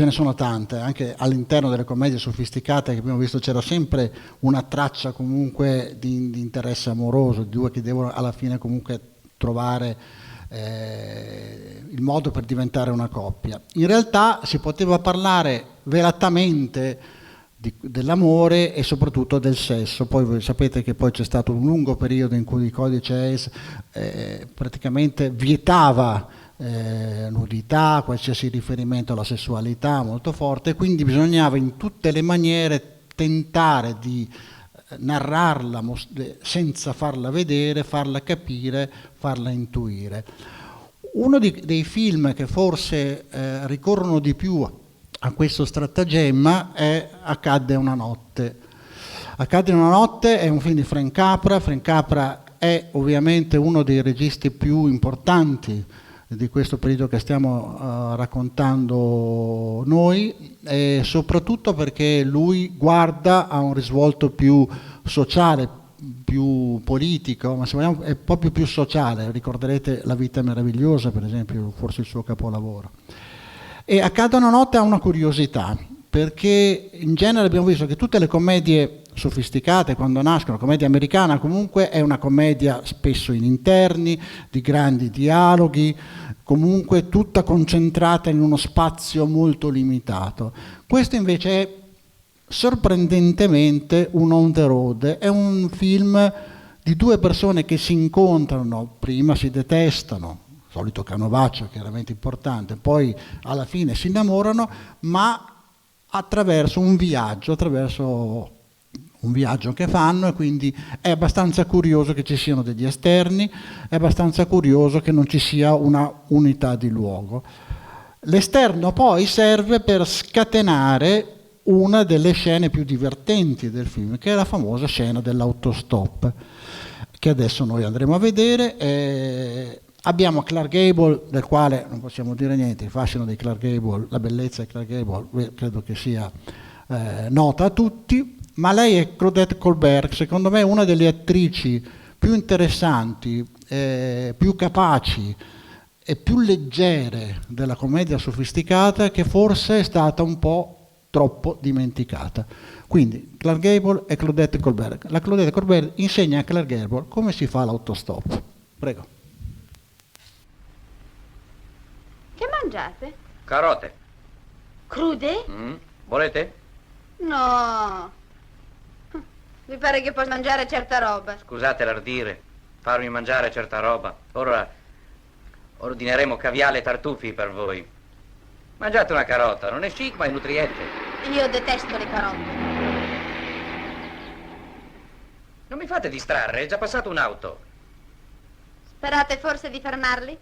B: ne sono tante, anche all'interno delle commedie sofisticate che abbiamo visto c'era sempre una traccia comunque di interesse amoroso, di due che devono alla fine comunque trovare il modo per diventare una coppia. In realtà si poteva parlare velatamente dell'amore e soprattutto del sesso. Poi voi sapete che poi c'è stato un lungo periodo in cui il codice ACE praticamente vietava nudità, qualsiasi riferimento alla sessualità molto forte, quindi bisognava in tutte le maniere tentare di narrarla senza farla vedere, farla capire, farla intuire. Uno dei film che forse ricorrono di più a questo stratagemma è Accadde una notte. Accadde una notte è un film di Frank Capra. Frank Capra è ovviamente uno dei registi più importanti di questo periodo che stiamo raccontando noi, e soprattutto perché lui guarda a un risvolto più sociale, più politico, ma se vogliamo è proprio più sociale. Ricorderete La vita meravigliosa, per esempio, forse il suo capolavoro. E Accade una notte ha una curiosità, perché in genere abbiamo visto che tutte le commedie sofisticate quando nascono, commedia americana comunque è una commedia spesso in interni, di grandi dialoghi, comunque tutta concentrata in uno spazio molto limitato. Questo invece è sorprendentemente un on the road, è un film di due persone che si incontrano, prima si detestano, solito canovaccio chiaramente importante, poi alla fine si innamorano, ma attraverso un viaggio che fanno, e quindi è abbastanza curioso che ci siano degli esterni, è abbastanza curioso che non ci sia una unità di luogo. L'esterno poi serve per scatenare una delle scene più divertenti del film, che è la famosa scena dell'autostop, che adesso noi andremo a vedere. Abbiamo Clark Gable, del quale non possiamo dire niente, il fascino di Clark Gable, la bellezza di Clark Gable credo che sia nota a tutti, ma lei è Claudette Colbert, secondo me una delle attrici più interessanti, più capaci e più leggere della commedia sofisticata, che forse è stata un po' troppo dimenticata. Quindi Clark Gable e Claudette Colbert. La Claudette Colbert insegna a Clark Gable come si fa l'autostop. Prego.
D: Che mangiate?
C: Carote.
D: Crude?
C: Volete?
D: No. Mi pare che posso mangiare certa roba.
C: Scusate l'ardire, farmi mangiare certa roba. Ora ordineremo caviale e tartufi per voi. Mangiate una carota, non è chic ma è nutriente.
D: Io detesto le carote.
C: Non mi fate distrarre, è già passato un'auto.
D: Sperate forse di fermarli?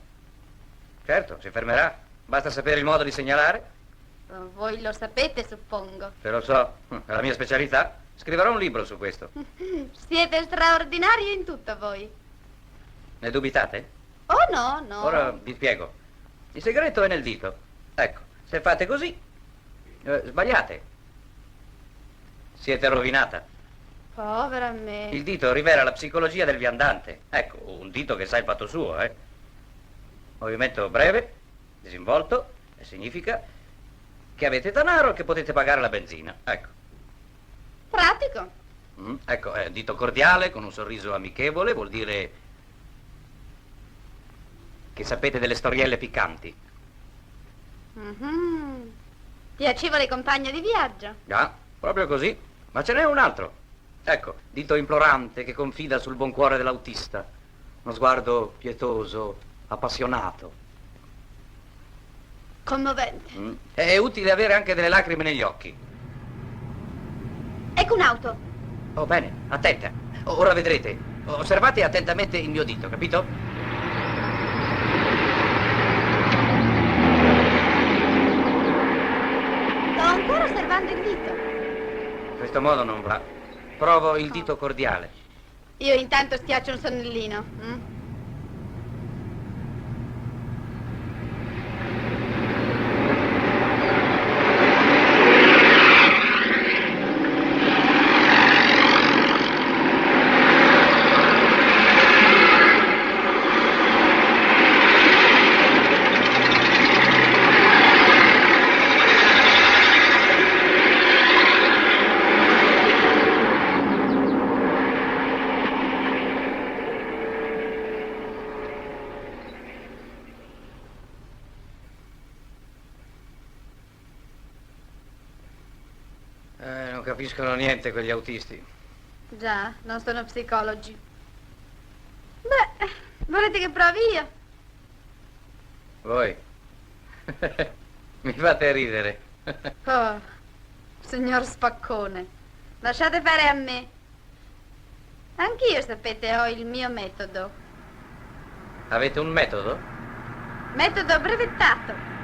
C: Certo, si fermerà. Basta sapere il modo di segnalare.
D: Voi lo sapete, suppongo.
C: Se lo so, è la mia specialità. Scriverò un libro su questo.
D: Siete straordinari in tutto voi.
C: Ne dubitate?
D: Oh no, no.
C: Ora vi spiego. Il segreto è nel dito. Ecco, se fate così, sbagliate. Siete rovinata.
D: Povera me.
C: Il dito rivela la psicologia del viandante. Ecco, un dito che sa il fatto suo, Movimento breve, disinvolto, e significa che avete denaro, che potete pagare la benzina. Ecco.
D: Pratico.
C: Ecco, dito cordiale, con un sorriso amichevole, vuol dire che sapete delle storielle piccanti.
D: Piacevole compagno di viaggio.
C: Ah, proprio così. Ma ce n'è un altro. Ecco, dito implorante che confida sul buon cuore dell'autista. Uno sguardo pietoso, appassionato.
D: Commovente.
C: È utile avere anche delle lacrime negli occhi.
D: Ecco un'auto.
C: Oh, bene, attenta. Ora vedrete. Osservate attentamente il mio dito, capito?
D: Sto ancora osservando il dito.
C: In questo modo non va. Provo il dito cordiale.
D: Io intanto schiaccio un sonnellino.
C: Non capiscono niente quegli autisti.
D: Già, non sono psicologi. Beh, volete che provi io?
C: Voi? Mi fate ridere.
D: Oh, signor Spaccone, lasciate fare a me. Anch'io, sapete, ho il mio metodo.
C: Avete un metodo?
D: Metodo brevettato.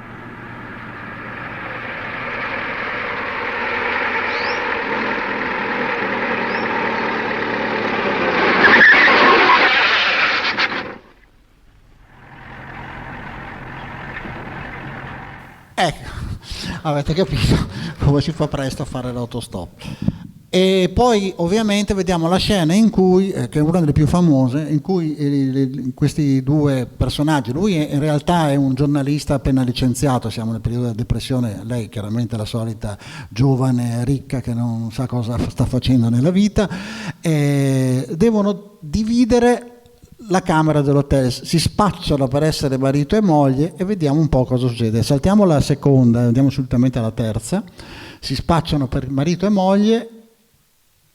B: Ecco, avete capito come si fa presto a fare l'autostop. E poi ovviamente vediamo la scena in cui, che è una delle più famose, in cui questi due personaggi, lui in realtà è un giornalista appena licenziato, siamo nel periodo della depressione, lei chiaramente la solita giovane ricca che non sa cosa sta facendo nella vita, devono dividere la camera dell'hotel, si spacciano per essere marito e moglie e vediamo un po' cosa succede. Saltiamo la seconda, andiamo subitamente alla terza. Si spacciano per marito e moglie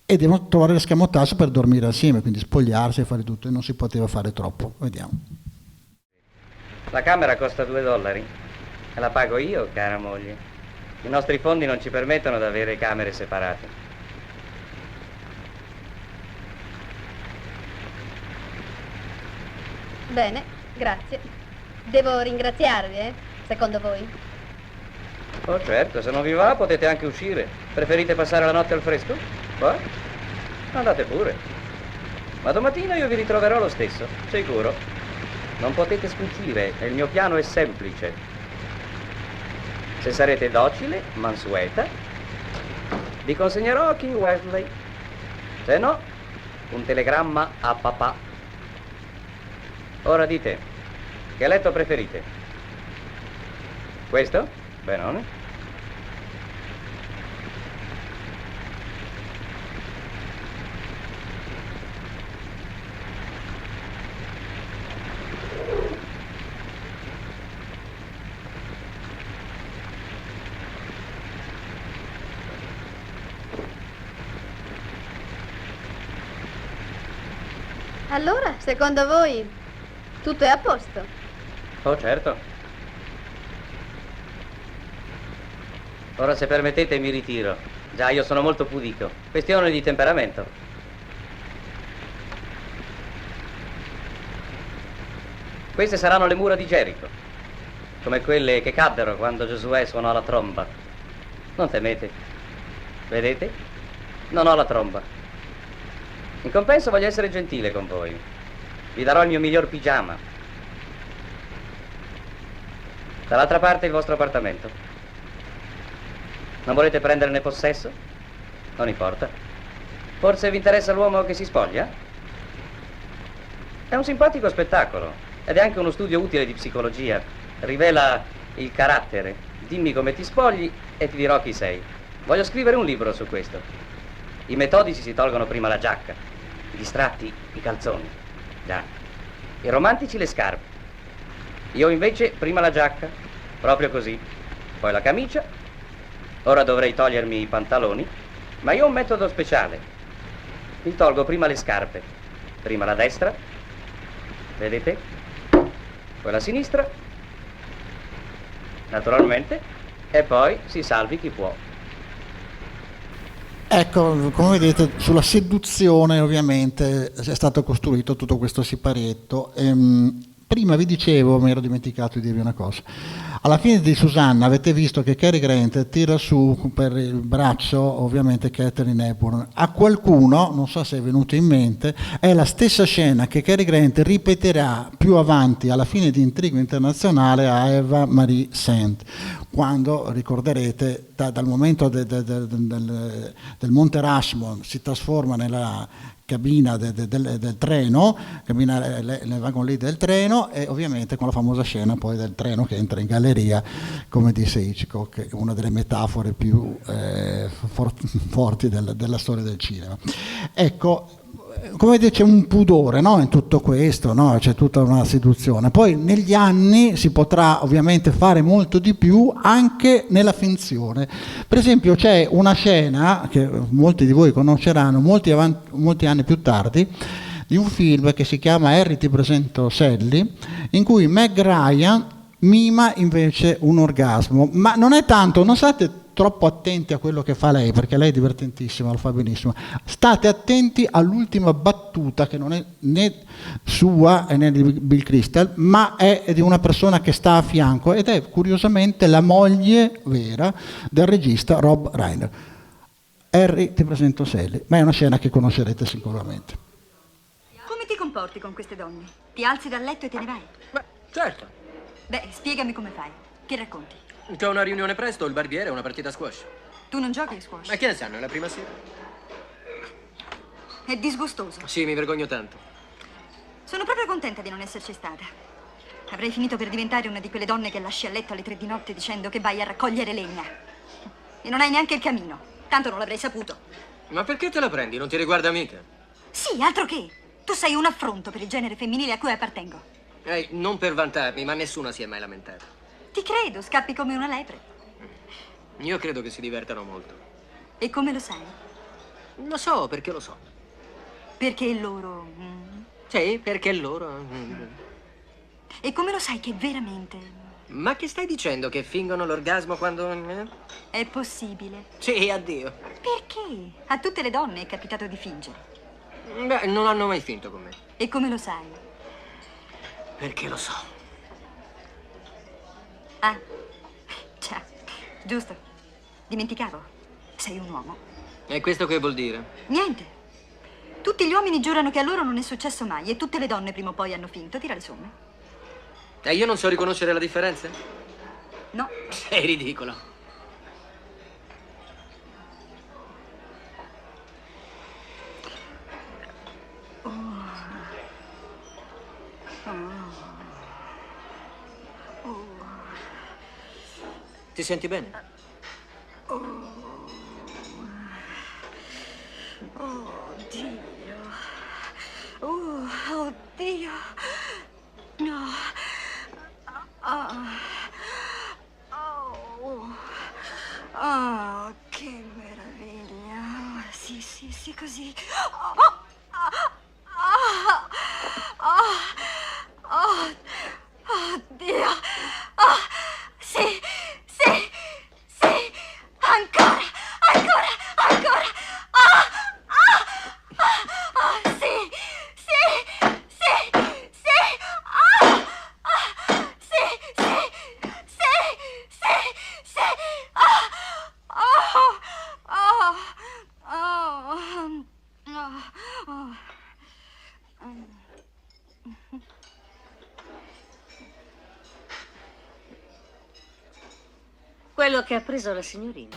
B: e devono trovare l'escamotage per dormire assieme, quindi spogliarsi e fare tutto, e non si poteva fare troppo. Vediamo.
C: La camera costa $2 e la pago io, cara moglie. I nostri fondi non ci permettono di avere camere separate.
D: Bene, grazie. Devo ringraziarvi, secondo voi?
C: Oh certo, se non vi va potete anche uscire. Preferite passare la notte al fresco? Va? Andate pure. Ma domattina io vi ritroverò lo stesso, sicuro. Non potete sfuggire, il mio piano è semplice. Se sarete docile, mansueta, vi consegnerò King Wesley. Se no, un telegramma a papà. Ora dite, che letto preferite? Questo? Benone.
D: Allora, secondo voi, tutto è a posto?
C: Oh certo. Ora se permettete mi ritiro. Già, io sono molto pudito. Questione di temperamento. Queste saranno le mura di Gerico, come quelle che caddero quando Giosuè suonò la tromba. Non temete. Vedete? Non ho la tromba. In compenso voglio essere gentile con voi. Vi darò il mio miglior pigiama. Dall'altra parte il vostro appartamento. Non volete prenderne possesso? Non importa. Forse vi interessa l'uomo che si spoglia? È un simpatico spettacolo ed è anche uno studio utile di psicologia. Rivela il carattere. Dimmi come ti spogli e ti dirò chi sei. Voglio scrivere un libro su questo. I metodici si tolgono prima la giacca, i distratti i calzoni, già, i romantici le scarpe. Io invece prima la giacca, proprio così, poi la camicia. Ora dovrei togliermi i pantaloni, ma io ho un metodo speciale. Mi tolgo prima le scarpe, prima la destra, vedete? Poi la sinistra, naturalmente, e poi si salvi chi può.
B: Ecco, come vedete, sulla seduzione ovviamente è stato costruito tutto questo siparietto. Prima vi dicevo, mi ero dimenticato di dirvi una cosa. Alla fine di Susanna avete visto che Cary Grant tira su per il braccio ovviamente Katharine Hepburn. A qualcuno, non so se è venuto in mente, è la stessa scena che Cary Grant ripeterà più avanti alla fine di Intrigo Internazionale a Eva Marie Saint, quando ricorderete dal momento del Monte Rushmore si trasforma nella cabina del treno, cabina nel wagon lì del treno, e ovviamente con la famosa scena poi del treno che entra in galleria, come disse Hitchcock, che è una delle metafore più forti della storia del cinema. Ecco, come vedete c'è un pudore, no, in tutto questo, no? C'è tutta una seduzione. Poi negli anni si potrà ovviamente fare molto di più anche nella finzione. Per esempio c'è una scena che molti di voi conosceranno molti anni più tardi, di un film che si chiama Harry ti presento Sally, in cui Meg Ryan mima invece un orgasmo, ma non è tanto, non state troppo attenti a quello che fa lei, perché lei è divertentissima, lo fa benissimo. State attenti all'ultima battuta, che non è né sua né di Bill Crystal, ma è di una persona che sta a fianco, ed è curiosamente la moglie vera del regista Rob Reiner. Harry ti presento Sally, ma è una scena che conoscerete sicuramente.
O: Come ti comporti con queste donne? Ti alzi dal letto e te ne vai?
N: Beh, certo.
O: Beh, spiegami come fai. Che racconti?
N: C'è una riunione presto, il barbiere e una partita a squash.
O: Tu non giochi a squash?
N: Ma che ne sanno, è la prima sera?
O: È disgustoso.
L: Sì, mi vergogno tanto.
O: Sono proprio contenta di non esserci stata. Avrei finito per diventare una di quelle donne che lasci a letto alle 3 di notte dicendo che vai a raccogliere legna. E non hai neanche il camino. Tanto non l'avrei saputo.
L: Ma perché te la prendi? Non ti riguarda mica.
O: Sì, altro che. Tu sei un affronto per il genere femminile a cui appartengo.
L: Ehi, non per vantarmi, ma nessuno si è mai lamentato.
O: Ti credo, scappi come una lepre.
L: Io credo che si divertano molto.
O: E come lo sai?
L: Lo so, perché lo so.
O: Perché loro...
L: Sì, perché loro...
O: E come lo sai che veramente...
L: Ma che stai dicendo? Che fingono l'orgasmo quando...
O: È possibile?
L: Sì, addio.
O: Perché? A tutte le donne è capitato di fingere.
L: Beh, non hanno mai finto con me.
O: E come lo sai?
L: Perché lo so.
O: Ah, già, giusto. Dimenticavo. Sei un uomo.
L: E questo che vuol dire?
O: Niente. Tutti gli uomini giurano che a loro non è successo mai e tutte le donne prima o poi hanno finto. Tira le somme.
L: E io non so riconoscere la differenza?
O: No.
L: Sei ridicolo. Ti senti bene?
O: Oddio. Oddio. No. Che meraviglia. Sì, sì, sì, così. Oddio. Sì, sì, sì. Ancora, ancora, ancora. Sì, sì, sì, sì. Sì, sì, sì, sì, sì.
I: Quello che ha preso la signorina.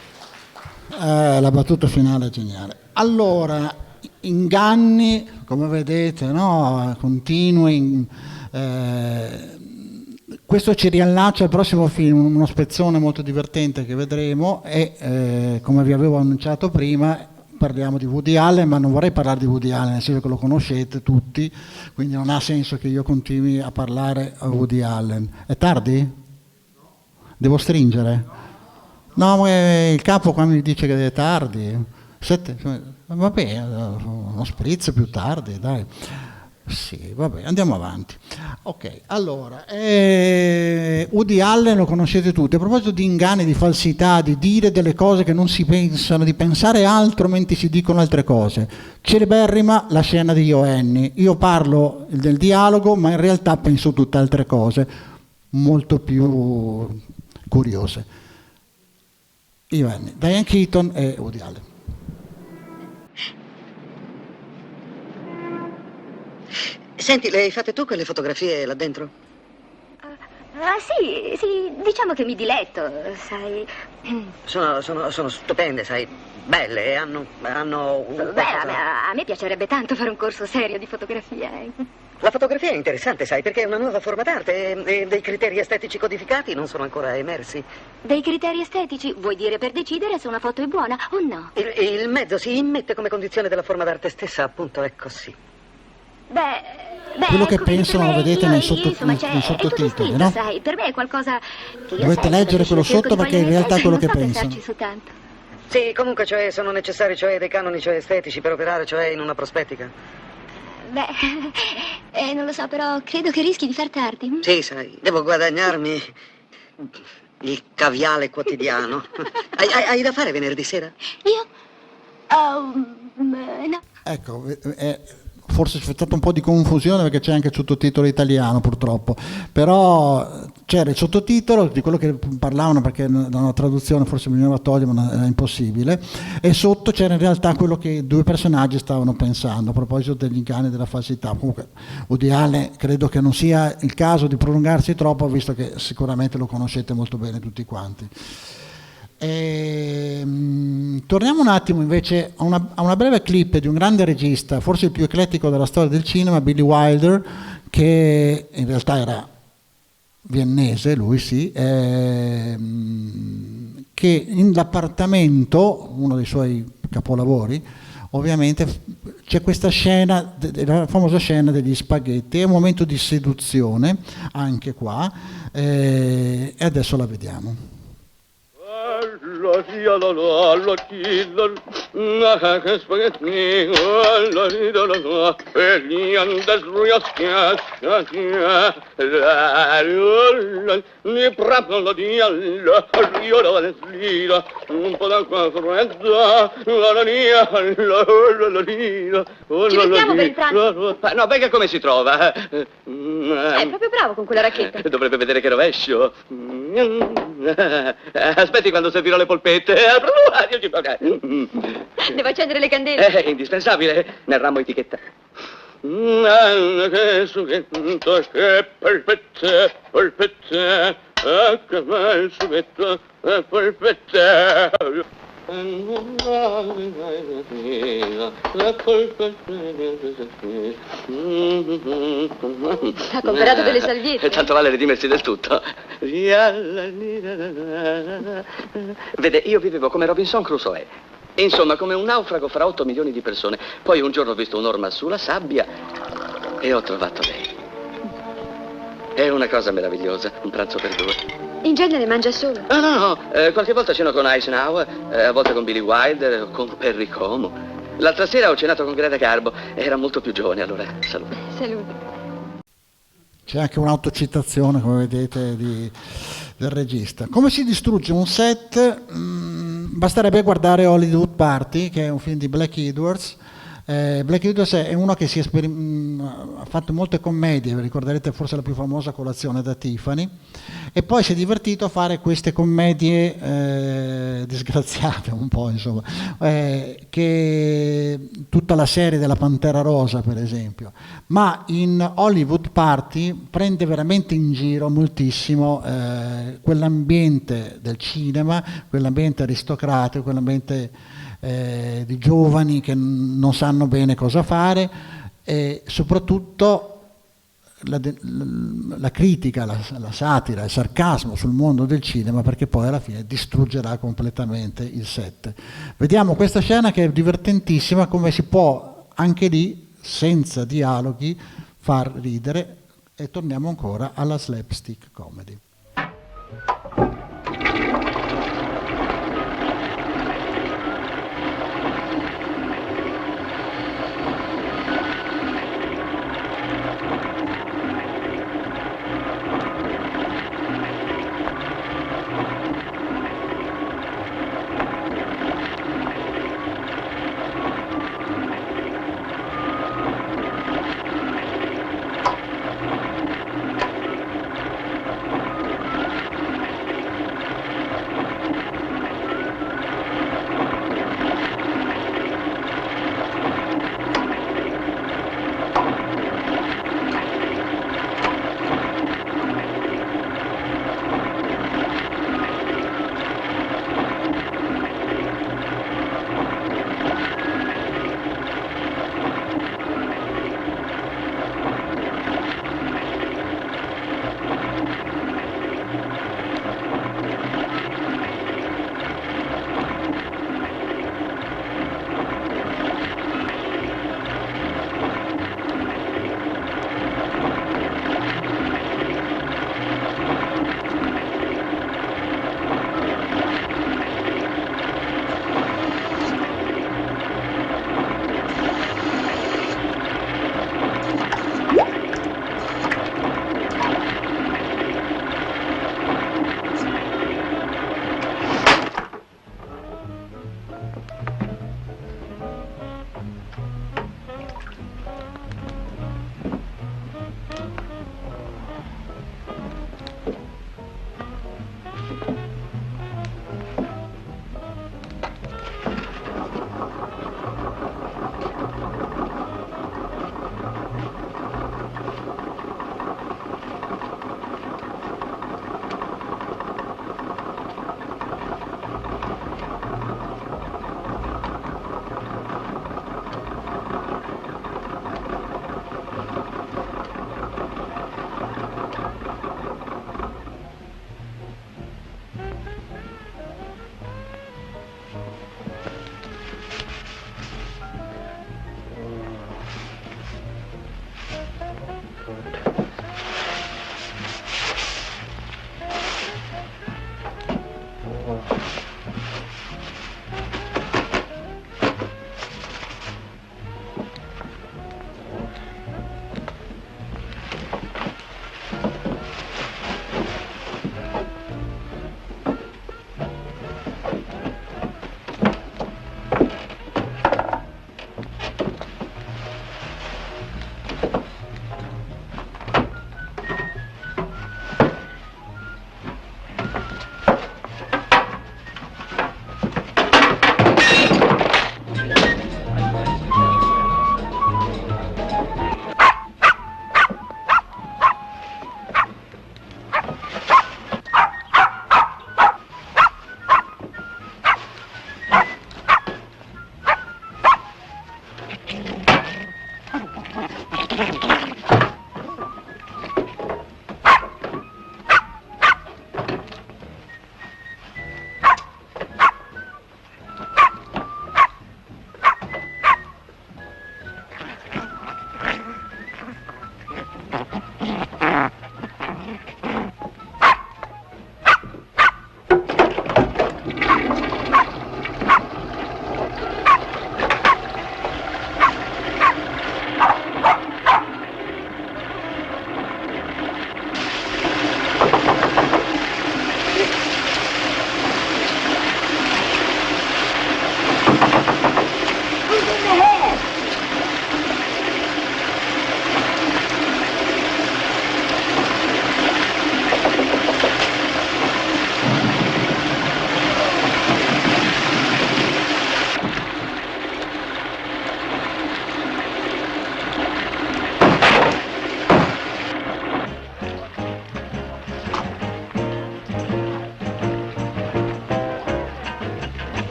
B: La battuta finale è geniale. Allora, inganni, come vedete, no? Continui. Questo ci riallaccia al prossimo film, uno spezzone molto divertente che vedremo e come vi avevo annunciato prima parliamo di Woody Allen, ma non vorrei parlare di Woody Allen, nel senso che lo conoscete tutti, quindi non ha senso che io continui a parlare a Woody Allen. È tardi? Devo stringere? No, ma il capo qua mi dice che è tardi. Vabbè, uno spritz più tardi, dai. Sì, vabbè, andiamo avanti. Ok, allora, Woody Allen lo conoscete tutti. A proposito di inganni, di falsità, di dire delle cose che non si pensano, di pensare altro mentre si dicono altre cose. Celeberrima la scena di Io Annie. Io parlo del dialogo, ma in realtà penso tutte altre cose, molto più curiose. Io Annie, Diane Keaton e Woody Allen.
L: Senti, le hai fatte tu quelle fotografie là dentro?
P: Sì, diciamo che mi diletto, sai.
L: Sono stupende, sai, belle e hanno un
P: Beh, a me piacerebbe tanto fare un corso serio di fotografia.
L: La fotografia è interessante, sai, perché è una nuova forma d'arte e dei criteri estetici codificati non sono ancora emersi.
P: Dei criteri estetici? Vuoi dire per decidere se una foto è buona o no?
L: Il mezzo si immette come condizione della forma d'arte stessa, appunto, è così.
P: Beh,
B: quello che pensano lo vedete nei sottotitoli, no?
P: Sai, per me è qualcosa che io
B: dovete leggere quello sotto perché in realtà è quello che pensano.
P: Su tanto.
L: Sì, comunque, cioè, sono necessari, cioè, dei canoni, cioè, estetici per operare, cioè, in una prospettica.
P: Beh, non lo so, però credo che rischi di far tardi.
L: Sì, sai, devo guadagnarmi il caviale quotidiano. Hai da fare venerdì sera?
P: Io? No.
B: Ecco, forse c'è stata un po' di confusione perché c'è anche il sottotitolo italiano purtroppo, però c'era il sottotitolo di quello che parlavano perché da una traduzione forse bisognava togliere ma era impossibile, e sotto c'era in realtà quello che due personaggi stavano pensando a proposito degli inganni e della falsità. Comunque Woody Allen credo che non sia il caso di prolungarsi troppo, visto che sicuramente lo conoscete molto bene tutti quanti. Torniamo un attimo invece a una breve clip di un grande regista, forse il più eclettico della storia del cinema, Billy Wilder, che in realtà era viennese, lui sì, che nell'appartamento, uno dei suoi capolavori, ovviamente c'è questa scena, la famosa scena degli spaghetti, è un momento di seduzione anche qua, e adesso la vediamo.
O: Ci mettiamo per il pranzo?
H: No, venga, come si trova?
O: È proprio bravo con quella racchetta.
H: Dovrebbe vedere che rovescio. Aspetti quando servirò le polpette.
O: Devo accendere le candele.
H: È indispensabile. Nel ramo etichetta. Che sughetto, che polpette, polpette. Che bel sughetto, polpette.
O: Ha comprato delle salviette.
H: E tanto vale redimersi del tutto. Vede, io vivevo come Robinson Crusoe. Insomma, come un naufrago fra 8 milioni di persone. Poi un giorno ho visto un'orma sulla sabbia e ho trovato lei. È una cosa meravigliosa, un pranzo per due.
O: In genere mangia solo.
H: No, qualche volta ceno con Eisenhower, a volte con Billy Wilder o con Perry Como. L'altra sera ho cenato con Greta Garbo, era molto più giovane, allora salute.
O: Salute.
B: C'è anche un'autocitazione, come vedete, del regista. Come si distrugge un set? Basterebbe guardare Hollywood Party, che è un film di Black Edwards. Black Edwards è uno che ha fatto molte commedie, vi ricorderete forse la più famosa, Colazione da Tiffany, e poi si è divertito a fare queste commedie disgraziate un po', insomma, che tutta la serie della Pantera Rosa per esempio, ma in Hollywood Party prende veramente in giro moltissimo quell'ambiente del cinema, quell'ambiente aristocratico, quell'ambiente di giovani che non sanno bene cosa fare, e soprattutto la critica, la satira, il sarcasmo sul mondo del cinema, perché poi alla fine distruggerà completamente il set. Vediamo questa scena che è divertentissima, come si può anche lì senza dialoghi far ridere, e torniamo ancora alla slapstick comedy.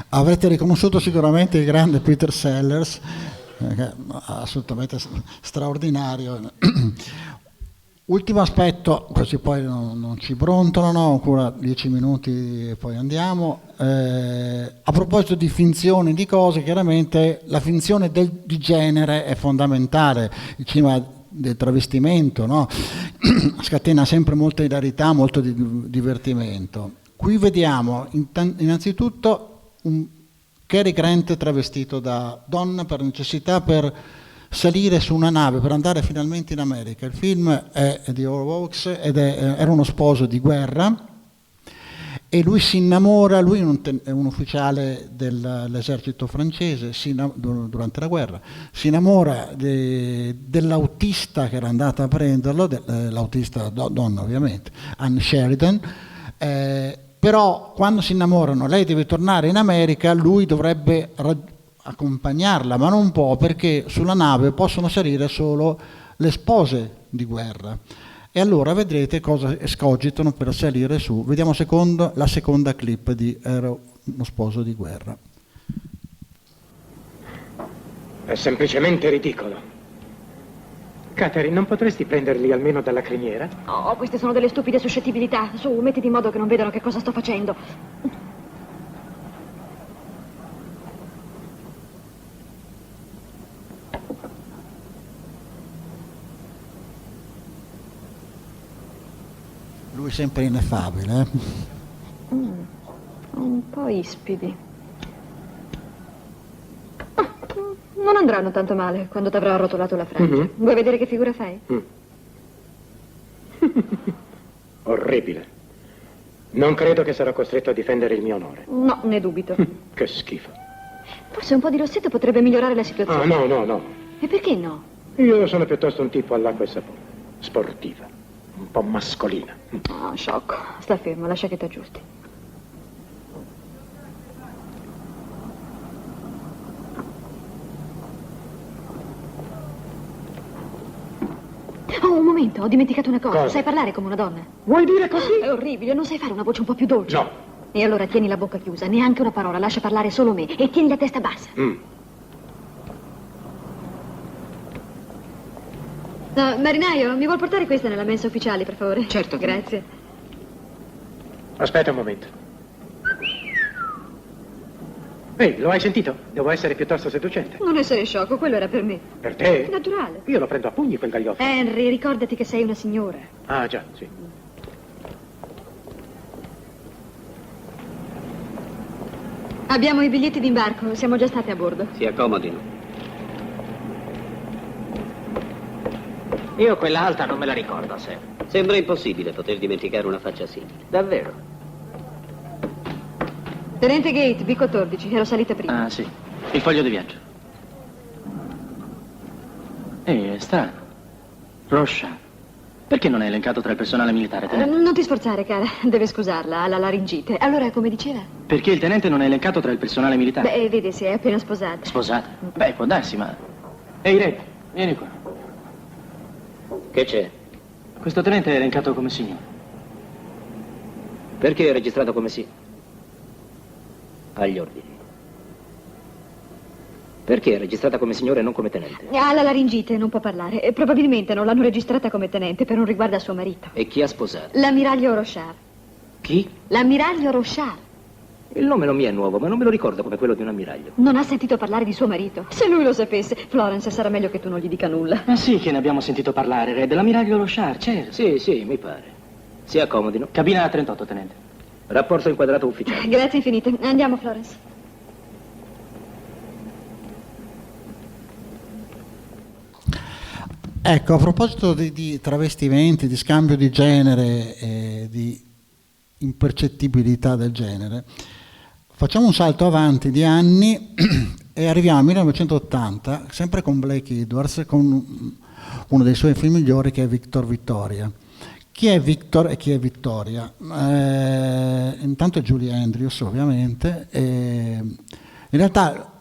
B: Avrete riconosciuto sicuramente il grande Peter Sellers, assolutamente straordinario. Ultimo aspetto, così poi non ci brontolano, ancora 10 minuti e poi andiamo. A proposito di finzioni, di cose, chiaramente la finzione di genere è fondamentale. Il cinema del travestimento, no? Scatena sempre molta ilarità, molto divertimento. Qui vediamo innanzitutto un Cary Grant travestito da donna per necessità, per salire su una nave per andare finalmente in America. Il film è di Howard Hawks ed era uno sposo di guerra e lui si innamora, lui è un ufficiale dell'esercito francese durante la guerra, si innamora dell'autista che era andata a prenderlo, l'autista donna ovviamente, Anne Sheridan, però quando si innamorano lei deve tornare in America, lui dovrebbe accompagnarla, ma non può perché sulla nave possono salire solo le spose di guerra. E allora vedrete cosa escogitano per salire su. Vediamo la seconda clip di Ero uno sposo di guerra.
Q: È semplicemente ridicolo. Catherine, non potresti prenderli almeno dalla criniera?
R: Oh, queste sono delle stupide suscettibilità. Su, mettiti in modo che non vedano che cosa sto facendo.
B: Lui sempre ineffabile,
R: Un po' ispidi. Non andranno tanto male quando ti avrò arrotolato la frangia. Vuoi vedere che figura fai?
Q: Orribile. Non credo che sarò costretto a difendere il mio onore.
R: No, ne dubito.
Q: Che schifo.
R: Forse un po' di rossetto potrebbe migliorare la situazione.
Q: No.
R: E perché no?
Q: Io sono piuttosto un tipo all'acqua e sapone. Sportiva. Un po' mascolina.
R: Oh, sciocco. Sta fermo, lascia che ti aggiusti. Oh, un momento, ho dimenticato una cosa.
Q: Cosa?
R: Sai parlare come una donna?
Q: Vuoi dire così?
R: È orribile, non sai fare una voce un po' più dolce?
Q: No.
R: E allora tieni la bocca chiusa, neanche una parola, lascia parlare solo me e tieni la testa bassa. No, marinaio, mi vuol portare questa nella mensa ufficiale, per favore?
L: Certo.
R: Grazie.
Q: Aspetta un momento. Ehi, lo hai sentito? Devo essere piuttosto seducente.
R: Non essere sciocco, quello era per me.
Q: Per te?
R: Naturale.
Q: Io lo prendo a pugni quel gagliotto.
R: Henry, ricordati che sei una signora.
Q: Ah, già, sì.
R: Abbiamo i biglietti d'imbarco, siamo già stati a bordo.
K: Si accomodino.
L: Io quella alta non me la ricordo, Sam.
K: Sembra impossibile poter dimenticare una faccia simile.
L: Davvero?
R: Tenente Gate, B14, ero salita prima.
S: Ah, sì. Il foglio di viaggio. È strano. Roshan. Perché non è elencato tra il personale militare, tenente?
R: Non ti sforzare, cara, deve scusarla, ha la laringite. Allora, come diceva?
S: Perché il tenente non è elencato tra il personale militare?
R: Beh, vedi, si è appena sposata.
S: Sposata? Beh, può darsi, ma... Ehi, Ray, vieni qua.
K: Che c'è?
S: Questo tenente è elencato come signore.
K: Perché è registrato come sì? Agli ordini. Perché è registrata come signore e non come tenente?
R: Ha la laringite, non può parlare. E probabilmente non l'hanno registrata come tenente per un riguardo a suo marito.
K: E chi ha sposato?
R: L'ammiraglio Rochard.
K: Chi?
R: L'ammiraglio Rochard.
K: Il nome non mi è nuovo, ma non me lo ricordo come quello di un ammiraglio.
R: Non ha sentito parlare di suo marito. Se lui lo sapesse, Florence, sarà meglio che tu non gli dica nulla.
S: Ma sì che ne abbiamo sentito parlare, Re, dell'ammiraglio Rochard, certo.
K: Sì, mi pare. Si accomodino.
S: Cabina 38, tenente.
K: Rapporto inquadrato ufficiale.
R: Grazie infinite. Andiamo, Florence.
B: Ecco, a proposito di travestimenti, di scambio di genere e di impercettibilità del genere, facciamo un salto avanti di anni e arriviamo al 1980, sempre con Blake Edwards, con uno dei suoi film migliori che è Victor Vittoria. Chi è Victor e chi è Vittoria? Intanto è Julie Andrews, ovviamente. In realtà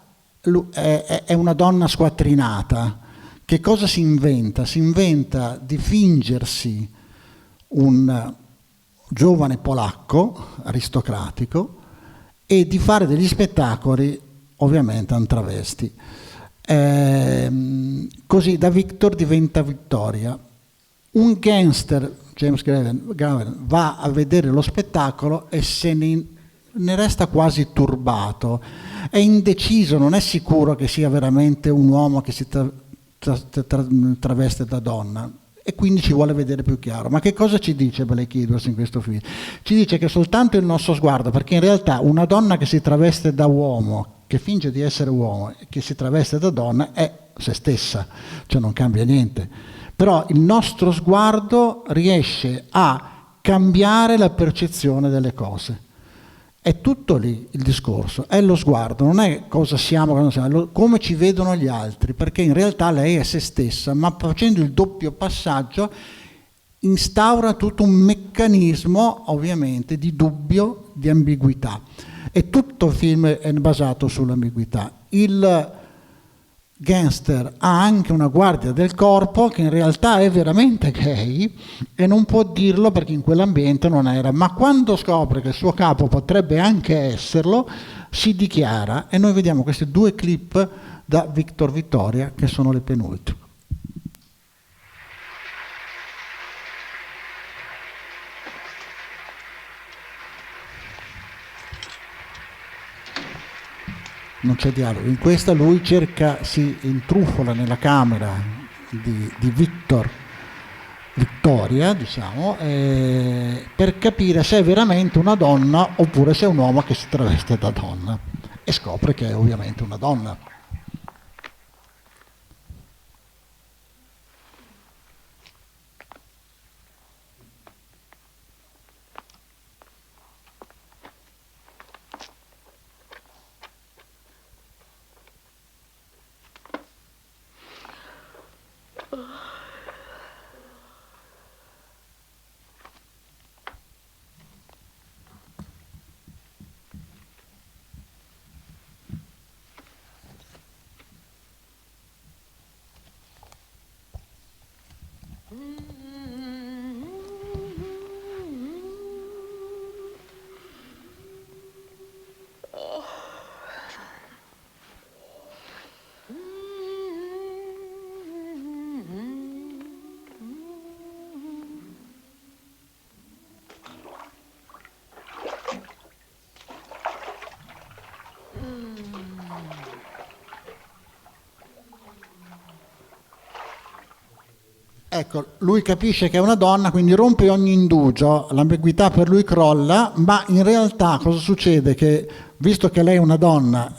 B: è una donna squattrinata. Che cosa si inventa? Si inventa di fingersi un giovane polacco aristocratico e di fare degli spettacoli ovviamente a travesti. Così da Victor diventa Vittoria. Un gangster, James Graven, va a vedere lo spettacolo e se ne resta quasi turbato, è indeciso, non è sicuro che sia veramente un uomo che si traveste da donna, e quindi ci vuole vedere più chiaro. Ma che cosa ci dice Blake Edwards in questo film? Ci dice che soltanto il nostro sguardo, perché in realtà una donna che si traveste da uomo, che finge di essere uomo e che si traveste da donna, è se stessa, cioè non cambia niente. Però il nostro sguardo riesce a cambiare la percezione delle cose. È tutto lì il discorso, è lo sguardo, non è cosa siamo, cosa non siamo, come ci vedono gli altri, perché in realtà lei è se stessa, ma facendo il doppio passaggio instaura tutto un meccanismo ovviamente di dubbio, di ambiguità. E tutto il film è basato sull'ambiguità. Il gangster ha anche una guardia del corpo che in realtà è veramente gay e non può dirlo perché in quell'ambiente non era, ma quando scopre che il suo capo potrebbe anche esserlo si dichiara, e noi vediamo questi due clip da Victor Vittoria che sono le penultime. Non c'è dialogo. In questa lui si intrufola nella camera di Vittoria, diciamo, per capire se è veramente una donna oppure se è un uomo che si traveste da donna, e scopre che è ovviamente una donna. Ecco, lui capisce che è una donna, quindi rompe ogni indugio, l'ambiguità per lui crolla, ma in realtà cosa succede? Che visto che lei è una donna,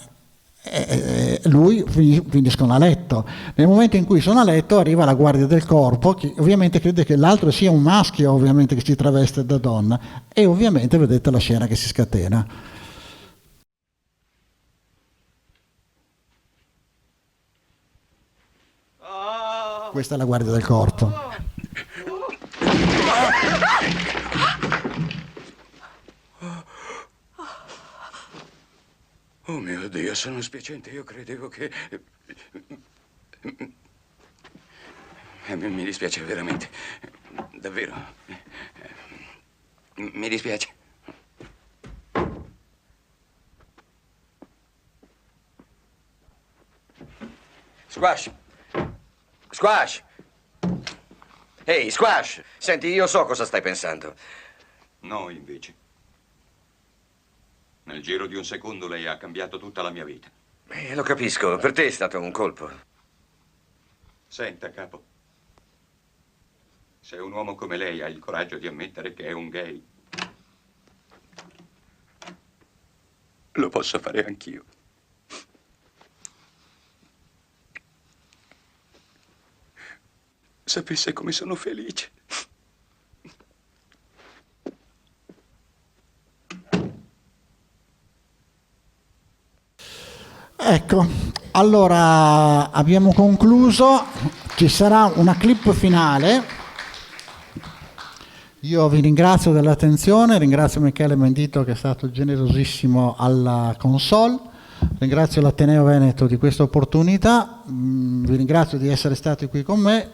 B: lui finiscono a letto. Nel momento in cui sono a letto arriva la guardia del corpo, che ovviamente crede che l'altro sia un maschio, ovviamente, che si traveste da donna, e ovviamente vedete la scena che si scatena. Questa è la guardia del corpo.
T: Oh mio Dio, sono spiacente. Io credevo che... Mi dispiace veramente. Davvero. Mi dispiace.
U: Squash! Squash! Ehi, Squash! Senti, io so cosa stai pensando.
T: No, invece. Nel giro di un secondo lei ha cambiato tutta la mia vita.
U: Lo capisco, per te è stato un colpo.
T: Senta, capo. Se un uomo come lei ha il coraggio di ammettere che è un gay, lo posso fare anch'io. Sapesse come sono felice.
B: Ecco, allora abbiamo concluso, ci sarà una clip finale. Io vi ringrazio dell'attenzione, ringrazio Michele Mendito che è stato generosissimo alla console, ringrazio l'Ateneo Veneto di questa opportunità, vi ringrazio di essere stati qui con me.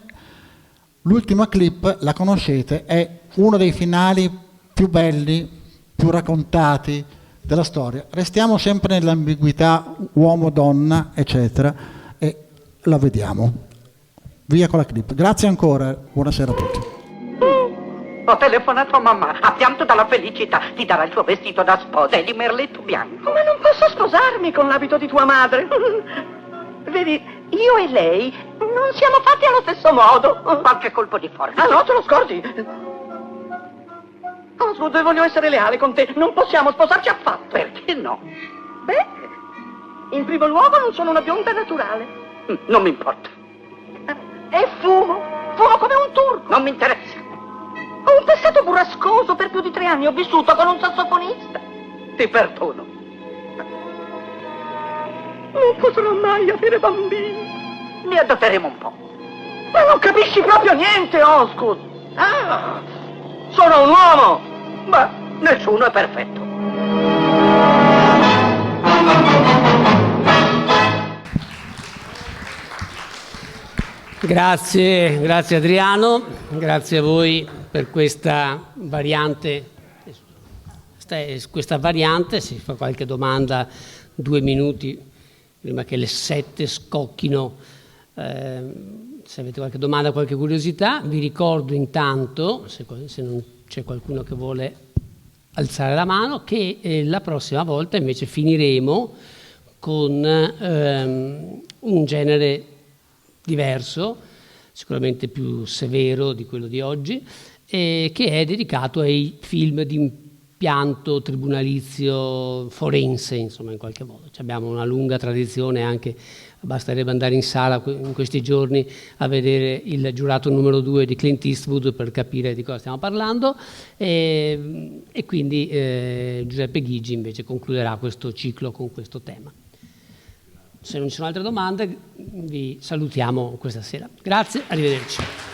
B: L'ultima clip, la conoscete, è uno dei finali più belli, più raccontati della storia. Restiamo sempre nell'ambiguità uomo-donna, eccetera, e la vediamo. Via con la clip. Grazie ancora, buonasera a tutti.
V: Ho telefonato a mamma, ha pianto dalla felicità, ti darà il tuo vestito da sposa e di merletto bianco.
W: Ma non posso sposarmi con l'abito di tua madre.
V: Vedi, io e lei non siamo fatti allo stesso modo. Qualche colpo di forza.
W: Ah no, te lo scordi? Oswald, voglio essere leale con te. Non possiamo sposarci affatto.
V: Perché no?
W: Beh, in primo luogo non sono una bionda naturale.
V: Non mi importa.
W: E fumo come un turco.
V: Non mi interessa.
W: Ho un passato burrascoso, per più di 3 anni ho vissuto con un sassofonista.
V: Ti perdono.
W: Non potrò mai avere bambini.
V: Li adotteremo un po'.
W: Ma non capisci proprio niente, Osgood. Sono un uomo.
V: Ma nessuno è perfetto.
A: Grazie Adriano, grazie a voi per questa variante. Si fa qualche domanda, 2 minuti prima che le 7 scocchino. Se avete qualche domanda, qualche curiosità, vi ricordo intanto, se non c'è qualcuno che vuole alzare la mano, che la prossima volta invece finiremo con un genere diverso, sicuramente più severo di quello di oggi, che è dedicato ai film di impianto tribunalizio forense, insomma, in qualche modo. Abbiamo una lunga tradizione, anche basterebbe andare in sala in questi giorni a vedere il Giurato numero 2 di Clint Eastwood per capire di cosa stiamo parlando, e quindi Giuseppe Ghigi invece concluderà questo ciclo con questo tema. Se non ci sono altre domande vi salutiamo questa sera. Grazie, arrivederci.